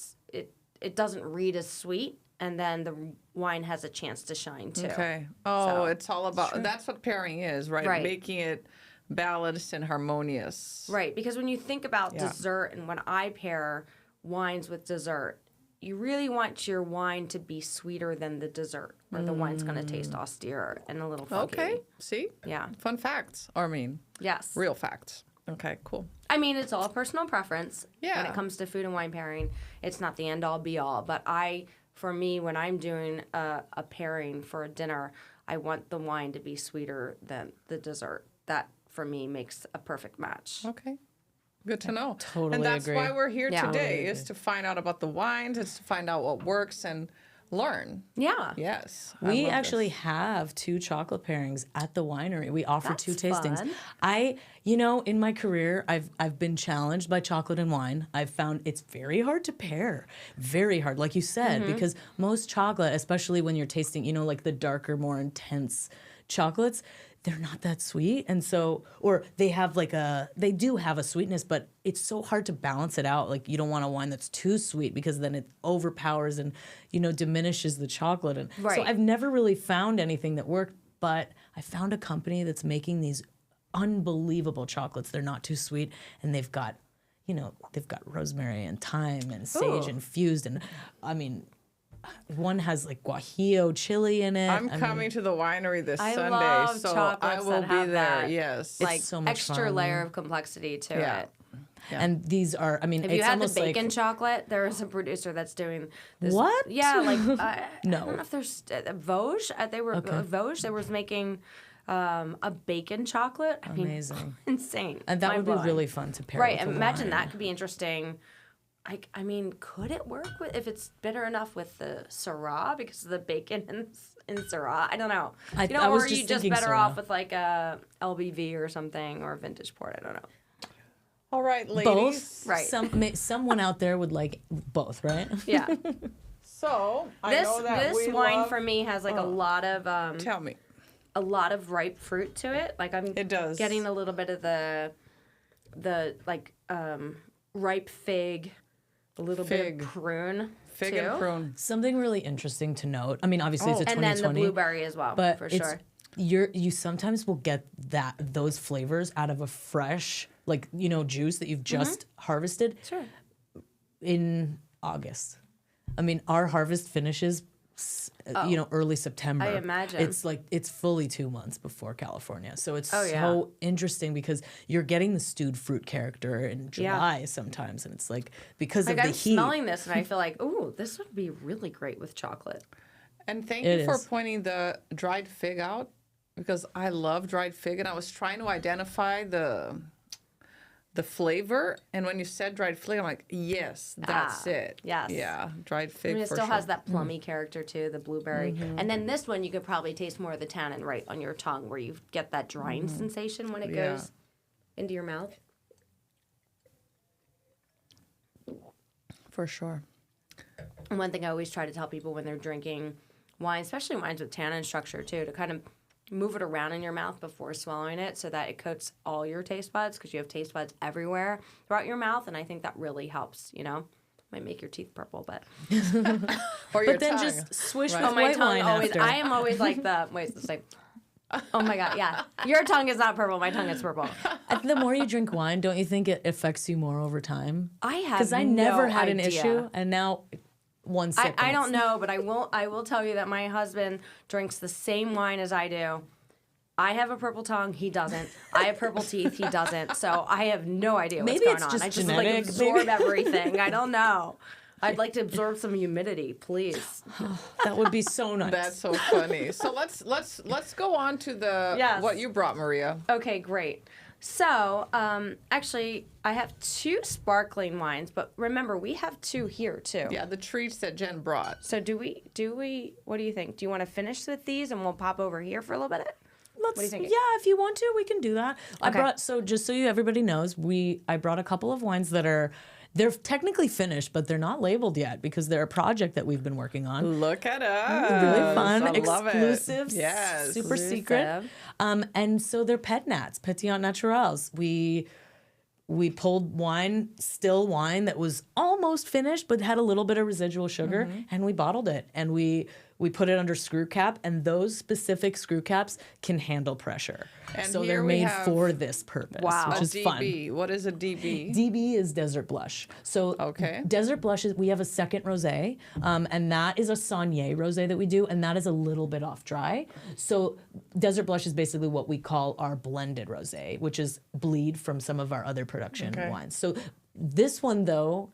doesn't read as sweet, and then the wine has a chance to shine too. Okay. Oh, it's all about, that's what pairing is, right? Making it balanced and harmonious. Right, because when you think about dessert and when I pair wines with dessert, you really want your wine to be sweeter than the dessert, or the wine's going to taste austere and a little funky. Okay. See? Yeah. Fun facts. Yes. Real facts. Okay, cool. I mean, it's all personal preference when Yeah. it comes to food and wine pairing. It's not the end-all, be-all. But for me, when I'm doing a pairing for a dinner, I want the wine to be sweeter than the dessert. That, for me, makes a perfect match. Okay. Good to know. Totally And that's agree. why we're here Yeah. today, Totally is to find out about the wines, is to find out what works and learn. Yeah. Yes. I We love actually this. have 2 chocolate pairings at the winery. We offer That's 2 tastings. fun. In my career, I've been challenged by chocolate and wine. I've found it's very hard to pair. Very hard, like you said, because most chocolate, especially when you're tasting, like the darker, more intense chocolates, they're not that sweet. And so, or they do have a sweetness, but it's so hard to balance it out. Like, you don't want a wine that's too sweet because then it overpowers and, diminishes the chocolate. And so I've never really found anything that worked, but I found a company that's making these unbelievable chocolates. They're not too sweet, and they've got rosemary and thyme and sage infused. And I mean, one has like guajillo chili in it. I'm coming to the winery this I Sunday, love so I chocolates will that be have there. that. Yes. Like so much extra fun. layer of complexity to Yeah. it. And these are, Have it's you had the almost bacon like, chocolate? There is a producer that's doing this. What? Yeah, like I No. don't know if there's Vosges. They were Vosges. They was making a bacon chocolate. I mean, Amazing. insane. And that would be Mind-blowing. really fun to pair Right. with a Imagine wine. that could be interesting. I mean, could it work if it's bitter enough with the Syrah because of the bacon in Syrah? I don't know. I Or was are just you just thinking better Syrah. off with like a LBV or something or a vintage port? I don't know. All right, ladies. Both? Right. Someone out there would like both, right? Yeah. So, I know that this we wine love... for me has like a lot of Tell me. ripe fruit to it. Like It does. getting a little bit of the ripe fig, a little Fig. bit of prune. Fig too. and prune. Something really interesting to note. I mean, obviously it's a And then 2020. the blueberry as well, but for it's sure. you sometimes will get those flavors out of a fresh, like, juice that you've just harvested in August. I mean, our harvest finishes early September. I imagine. It's fully 2 months before California. So it's so interesting because you're getting the stewed fruit character in July sometimes. And it's like, because of the I'm heat. smelling this and I feel like, ooh, this would be really great with chocolate. And thank you for pointing the dried fig out, because I love dried fig, and I was trying to identify the flavor, and when you said dried fig, I'm like, yes, that's it. Yes. Yeah, dried fig. I mean, it for still sure. has that plummy character too, the blueberry. And then this one, you could probably taste more of the tannin right on your tongue, where you get that drying sensation when it goes into your mouth. For sure. And one thing I always try to tell people when they're drinking wine, especially wines with tannin structure too, to kind of move it around in your mouth before swallowing it so that it coats all your taste buds, because you have taste buds everywhere throughout your mouth, and I think that really helps, Might make your teeth purple, but Or your But then tongue. just swish Right. with my white tongue wine always after. I am always like it's the same. Oh my god, yeah. Your tongue is not purple, my tongue is purple. The more you drink wine, don't you think it affects you more over time? I have Because I never no had an idea. issue, and now one sip. I don't know, but I will tell you that my husband drinks the same wine as I do. I have a purple tongue, he doesn't. I have purple teeth, he doesn't. So I have no idea what's Maybe going it's on. just I just genetic, absorb everything. I don't know. I'd like to absorb some humidity, please. That would be so nice. That's so funny. So let's go on to what you brought, Maria. Okay, great. So, actually, I have 2 sparkling wines, but remember, we have 2 here, too. Yeah, the treats that Jen brought. So do we, what do you think? Do you want to finish with these and we'll pop over here for a little bit? What do you think? Yeah, if you want to, we can do that. I Okay. brought, so just so everybody knows, I brought a couple of wines that they're technically finished, but they're not labeled yet because they're a project that we've been working on. Look at us. Really fun, I love it. exclusive, Yes. super Exclusive. secret. And so they're pet nats, Pétillant Naturels. We pulled still wine that was almost finished, but had a little bit of residual sugar, and we bottled it. And we put it under screw cap, and those specific screw caps can handle pressure. And so here they're we made have for this purpose, Wow. which A is fun. DB. What is a DB? DB is Desert Blush. So Desert Blush we have a second rosé, and that is a Saunier rosé that we do, and that is a little bit off dry. So Desert Blush is basically what we call our blended rosé, which is bleed from some of our other production wines. So this one, though,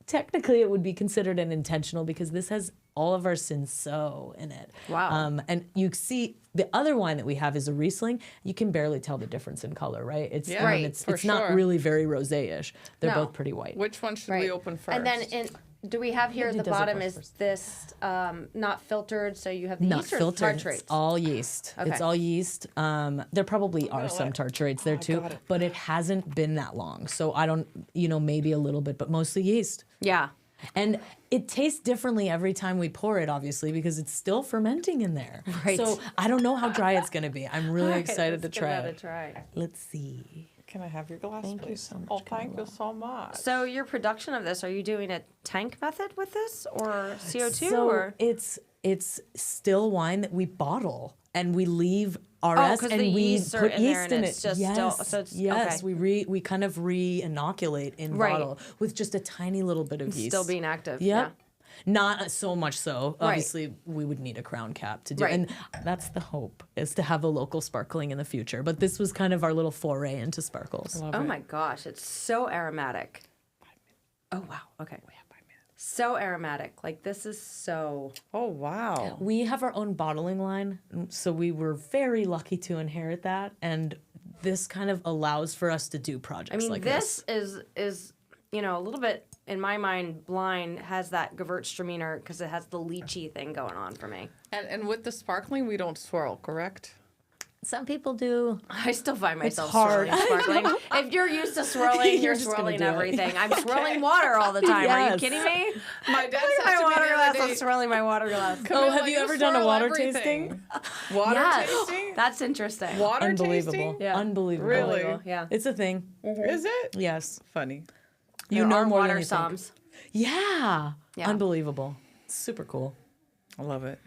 technically it would be considered an intentional because this has all of our Cinsault in it. Wow. And you see the other wine that we have is a Riesling. You can barely tell the difference in color, right? It's Right, it's for not sure. really very rosé-ish. They're No. both pretty white. Which one should we open first? And then do we have here at do the Desert bottom Blush is first. this not filtered, so you have the Not yeast or filtered. tartrates? It's all yeast. Okay. It's all yeast. There probably are some tartrates there too, got it. but it hasn't been that long. So I don't, maybe a little bit, but mostly yeast. Yeah. And it tastes differently every time we pour it, obviously, because it's still fermenting in there. Right. So I don't know how dry it's going to be. I'm really All right, excited to let's give try that a it. try. Let's see. Can I have your glass, Thank you please? so much, Oh, thank you Carla. so much. So your production of this, are you doing a tank method with this or CO2 So or? it's still wine that we bottle and we leave Oh, RS 'cause and the we yeasts are put in there yeast and in it's it. just yes, still- so it's- yes, okay. we kind of re-inoculate in Right. bottle with just a tiny little bit of yeast. Still being active. Yep. Not so much so. Right. Obviously, we would need a crown cap to do Right. and that's the hope, is to have a local sparkling in the future. But this was kind of our little foray into sparkles. Oh my gosh, it's so aromatic. Oh wow. Okay. So aromatic. Like this is so. Oh, wow. We have our own bottling line, so we were very lucky to inherit that, and this kind of allows for us to do projects I mean, like this is a little bit in my mind. Blind has that Gewürztraminer because it has the lychee thing going on for me. And with the sparkling, we don't swirl, correct? Some people do. I still find myself hard. swirling sparkling. If you're used to swirling, you're just gonna swirling do it. everything. I'm swirling water all the time. Are you Yes. kidding me? My dad My said to me water the glass. other I'm day, swirling my water glass. Camilla, have you ever done a swirl water everything. Water Yes. tasting? That's interesting. Water Unbelievable. tasting? Yeah. Unbelievable. Really? Yeah. It's a thing. Is it? Yes. Funny. You There know are more water than you think. psalms. Yeah. Yeah. Unbelievable. Super cool. I love it.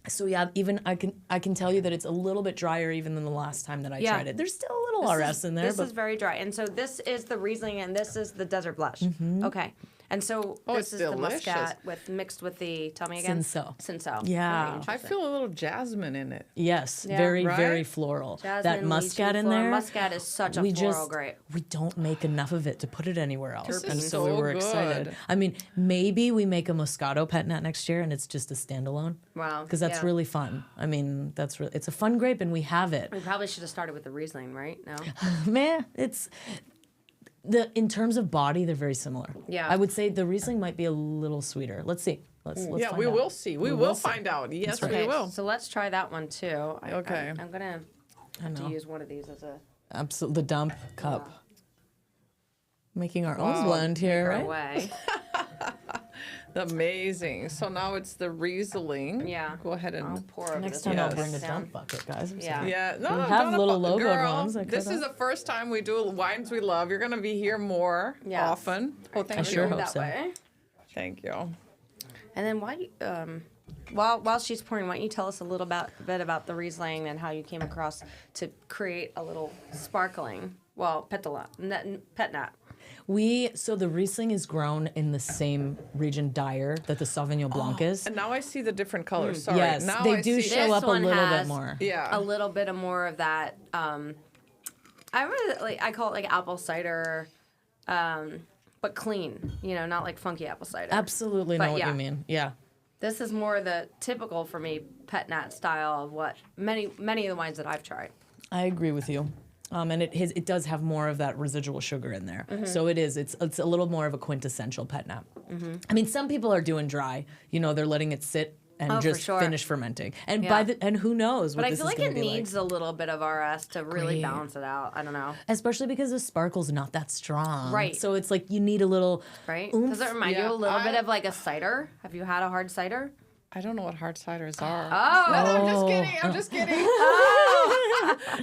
So yeah, even I can tell you that it's a little bit drier even than the last time that I tried it. There's still a little RS in there. This is very dry. And so this is the Riesling and this is the Desert Blush. Okay. And so this is delicious. the Muscat mixed with the, tell me again? Cinsault. Yeah. I feel a little jasmine in it. Yes, Yeah. very, Right? very floral. Jasmine, that Muscat lychee in floral. there. Muscat is such a floral grape. We don't make enough of it to put it anywhere else. This And is so we so were excited. good. I mean, maybe we make a Moscato Pet Nat next year and it's just a standalone. Wow. Because that's really fun. I mean, it's a fun grape and we have it. We probably should have started with the Riesling, right? No? Man, in terms of body, they're very similar. Yeah. I would say the Riesling might be a little sweeter. Let's see. Let's Yeah, find we out. will see. We will find out. Yes, right. we will. So let's try that one too. Okay. I'm going to have to use one of these as a Absolutely, the dump cup. Making our own blend here, right? way. Amazing. So now it's the Riesling. Yeah. Go ahead and. I'll pour over Next this time I'll one. bring a Down. dump bucket, guys. I'm Yeah. sorry. Yeah, no, We no, have don't little apo- logoed girl, ones that This could is the first time we do wines we love. You're gonna be here more Yes. often. Oh, thank I you. sure hope that so. way. Thank you. And then while she's pouring, why don't you tell us a little bit about the Riesling and how you came across to create a little sparkling, pet nat. So the Riesling is grown in the same region Dyer that the Sauvignon Blanc is. And now I see the different colors. Sorry. Yes, now they I do see- show This up a one little bit has more. Yeah. a little bit of more of that. I call it like apple cider, but clean. Not like funky apple cider. Absolutely But know what yeah. you mean. Yeah. This is more the typical for me pet nat style of what many of the wines that I've tried. I agree with you. And it does have more of that residual sugar in there. Mm-hmm. So it's a little more of a quintessential pet nat. I mean, some people are doing dry. They're letting it sit and Oh, for just sure. finish fermenting. And Yeah. and who knows what But I this feel is like gonna it be needs a little bit of RS to really balance it out. I don't know. Especially because the sparkle's not that strong. Right. So it's like you need a little Right? oomph. Does it remind you Yeah, a little bit of like a cider? Have you had a hard cider? I don't know what hard ciders are. Oh. No, I'm just kidding. I'm just kidding.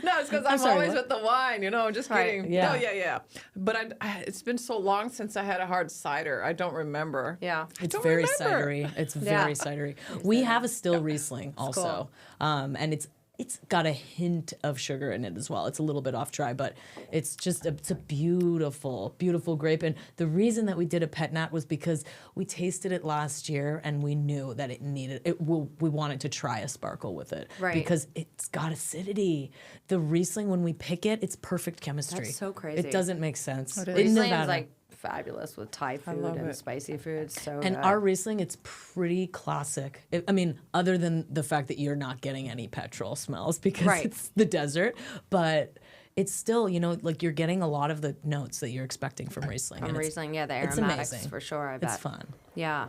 No, it's because I'm sorry, always what? with the wine. I'm just Right. kidding. Yeah. No, yeah. But it's been so long since I had a hard cider. I don't remember. Yeah. It's don't very remember. cidery. It's Yeah. very cidery. We have a still Riesling also, cool. and it's got a hint of sugar in it as well. It's a little bit off dry, but it's a beautiful, beautiful grape. And the reason that we did a pet nat was because we tasted it last year and we knew that it needed it. We wanted to try a sparkle with it, Right. Because it's got acidity. The Riesling, when we pick it, it's perfect chemistry. That's so crazy. It doesn't make sense. It In is. Riesling is Nevada. like fabulous with Thai food love and it. spicy food. So And good. our Riesling, it's pretty classic. I mean, other than the fact that you're not getting any petrol smells because Right. it's the desert, but it's still, like you're getting a lot of the notes that you're expecting from Riesling. from and Riesling, the it's aromatics amazing. for sure. I bet. It's fun. Yeah.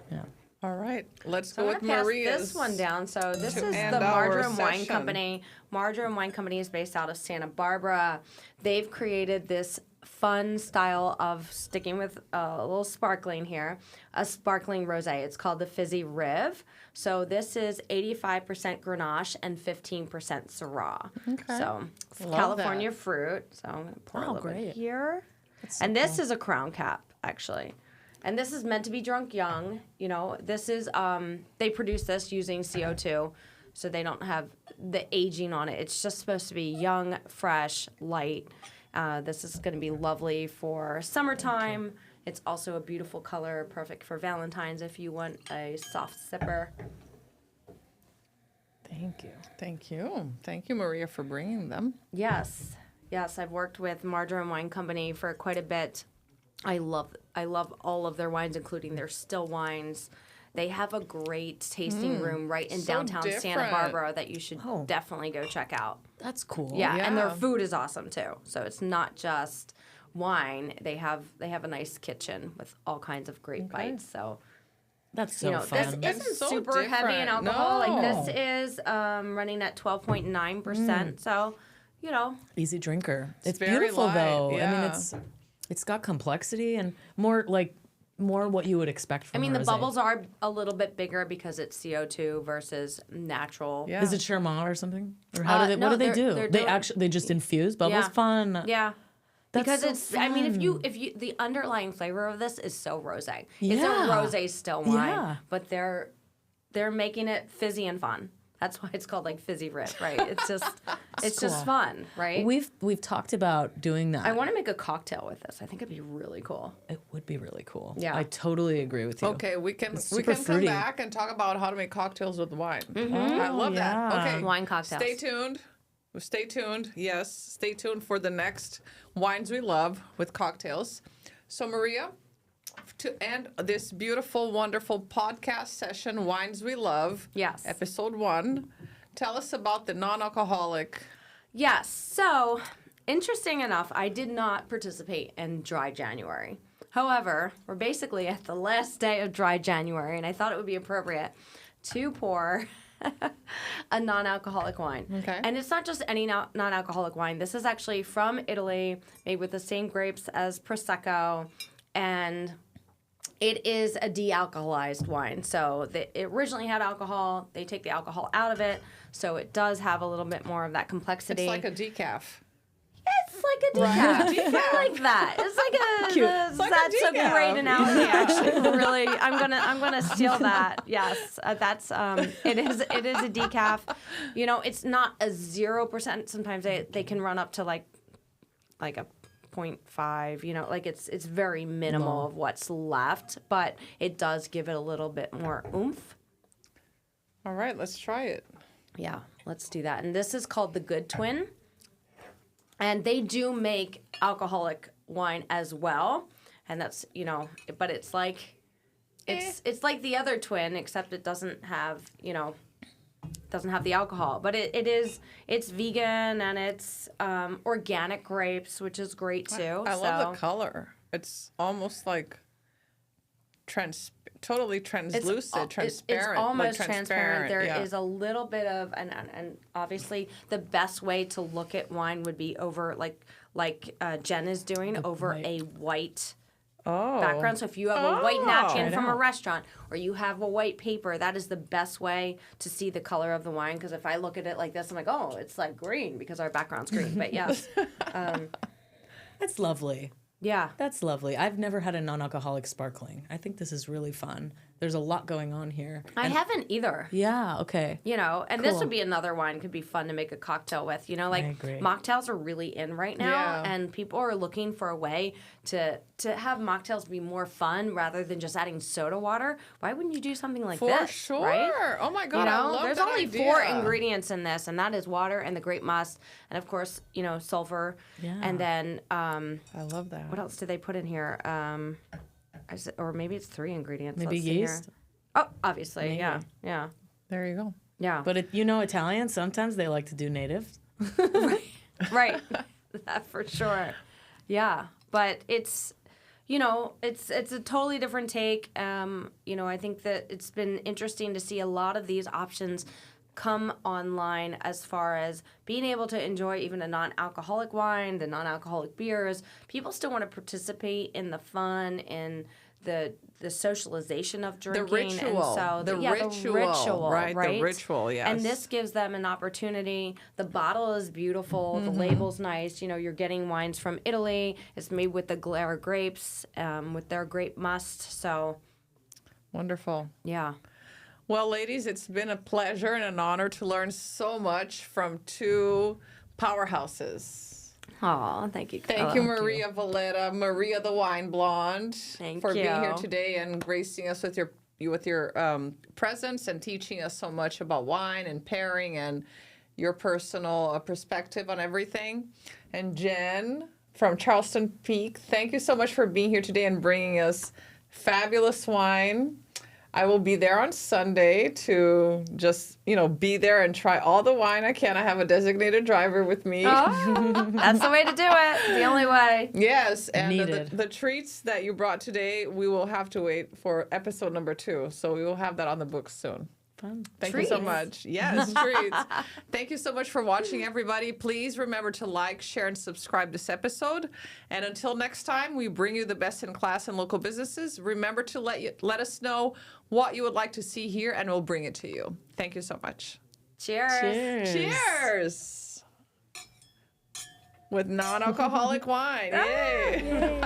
All right. Let's So go I'm with gonna pass Maria's. this one down. So this to is end the our Marjoram Wine session. Company. Marjoram Wine Company is based out of Santa Barbara. They've created this fun style of sticking with a little sparkling here, a sparkling rosé. It's called the Fizzy Riv. So this is 85% Grenache and 15% Syrah. Okay. So Love California that. fruit. So I'm gonna pour a Oh, little bit great. here. And this is a crown cap, actually. And this is meant to be drunk young. This is, they produce this using CO2, so they don't have the aging on it. It's just supposed to be young, fresh, light. This is going to be lovely for summertime. It's also a beautiful color, perfect for Valentine's if you want a soft sipper. Thank you. Thank you. Thank you, Maria, for bringing them. Yes, I've worked with Marjoram Wine Company for quite a bit. I love all of their wines, including their still wines. They have a great tasting room right in So downtown Santa different. Barbara that you should Oh. definitely go check out. That's cool. Yeah, and their Yeah. food is awesome too. So it's not just wine. They have a nice kitchen with all kinds of great bites. So That's so fun. this isn't so super heavy in different. alcohol. No. Like this is running at 12.9%. So Easy drinker. It's very beautiful light, though. I mean, yeah. it's got complexity and more what you would expect from I mean, a the rosé. bubbles are a little bit bigger because it's CO2 versus natural. Yeah. Is it Charmat or something? Or how do they? no, What do they they're- do? they're They doing- they just infuse bubbles. Yeah. Fun. Yeah. That's Because so it's, I mean, if fun. you, the underlying flavor of this is so rosé. It's Yeah. a rosé still wine, Yeah. but they're making it fizzy and fun. That's why it's called like fizzy rit, right? It's just cool. fun, right? We've talked about doing that. I want to make a cocktail with this. I think it'd be really cool. It would be really cool. Yeah. I totally agree with you. Okay, we can super come fruity. back and talk about how to make cocktails with wine. Mm-hmm. I love that. yeah. Okay, Wine cocktails. Stay tuned. Stay tuned. Yes, stay tuned for the next Wines We Love with cocktails. So, Maria, to end this beautiful, wonderful podcast session, Wines We Love, Yes. episode 1, tell us about the non-alcoholic. Yes. So, interesting enough, I did not participate in Dry January. However, we're basically at the last day of Dry January, and I thought it would be appropriate to pour a non-alcoholic wine. Okay. And it's not just any non-alcoholic wine. This is actually from Italy, made with the same grapes as Prosecco, and it is a de-alcoholized wine. So it originally had alcohol. They take the alcohol out of it, so it does have a little bit more of that complexity. It's like a decaf. It's like a decaf. I like that. It's like a. Cute. It's like a That's a decaf. great analogy. Actually, really, I'm gonna steal that. Yes, that's it is a decaf. You know, it's not a 0%. Sometimes they can run up to like a 0.5. You know, like it's very minimal of what's left, but it does give it a little bit more oomph. All right, let's try it. Yeah, let's do that. And this is called the Good Twin. And they do make alcoholic wine as well. And that's, you know, but it's like it's like the other twin, except it doesn't have, you know, doesn't have the alcohol. But it's vegan and it's organic grapes, which is great too. I love the color. It's almost like totally translucent, transparent. It's almost like transparent. There is yeah. a little bit of, and obviously the best way to look at wine would be over like Jen is doing over a white background. So if you have a white napkin from a restaurant or you have a white paper, that is the best way to see the color of the wine. Because if I look at it like this, I'm like, oh, it's like green because our background's green. But yes, That's lovely. yeah. That's lovely. I've never had a non-alcoholic sparkling. I think this is really fun. There's a lot going on here. I haven't either. Yeah, okay. You know, and this Cool. would be another wine could be fun to make a cocktail with. You know, like agree. mocktails are really in right now, Yeah. and people are looking for a way to have mocktails be more fun rather than just adding soda water. Why wouldn't you do something like For this? sure. Right? Oh my God, You know, I love there's that only idea. 4 ingredients in this, and that is water and the grape must, and of course, you know, sulfur. Yeah. And then I love that. what else did they put in here? Or maybe it's 3 ingredients. Maybe Let's see here. yeast. Oh, obviously, Maybe. yeah. There you go. Yeah. But you know Italians, sometimes they like to do native. Right. That for sure. Yeah. But it's, you know, it's a totally different take. You know, I think that it's been interesting to see a lot of these options come online as far as being able to enjoy even a non-alcoholic wine, the non-alcoholic beers. People still want to participate in the fun, in the socialization of drinking. ritual. And so, The yeah, ritual, the ritual, right? The ritual, yes. And this gives them an opportunity. The bottle is beautiful. The label's nice. You know, you're getting wines from Italy. It's made with the Glera grapes, with their grape must. So, Wonderful. yeah. Well, ladies, it's been a pleasure and an honor to learn so much from 2 powerhouses. Aw, thank you. Thank you, Maria Valetta, Maria the Wine Blonde, Thank for being here you. today and gracing us with your presence and teaching us so much about wine and pairing and your personal perspective on everything. And Jen from Charleston Peak, thank you so much for being here today and bringing us fabulous wine. I will be there on Sunday to just, you know, be there and try all the wine I can. I have a designated driver with me. Oh, that's the way to do it. The only way. Yes, and Needed. the treats that you brought today, we will have to wait for episode number 2. So we will have that on the books soon. Fun. Thank you so Treats. much. Yes, treats. Thank you so much for watching, everybody. Please remember to like, share, and subscribe this episode. And until next time, we bring you the best in class and local businesses. Remember to let us know what you would like to see here, and we'll bring it to you. Thank you so much. Cheers. Cheers. Cheers! With non-alcoholic wine. Yay!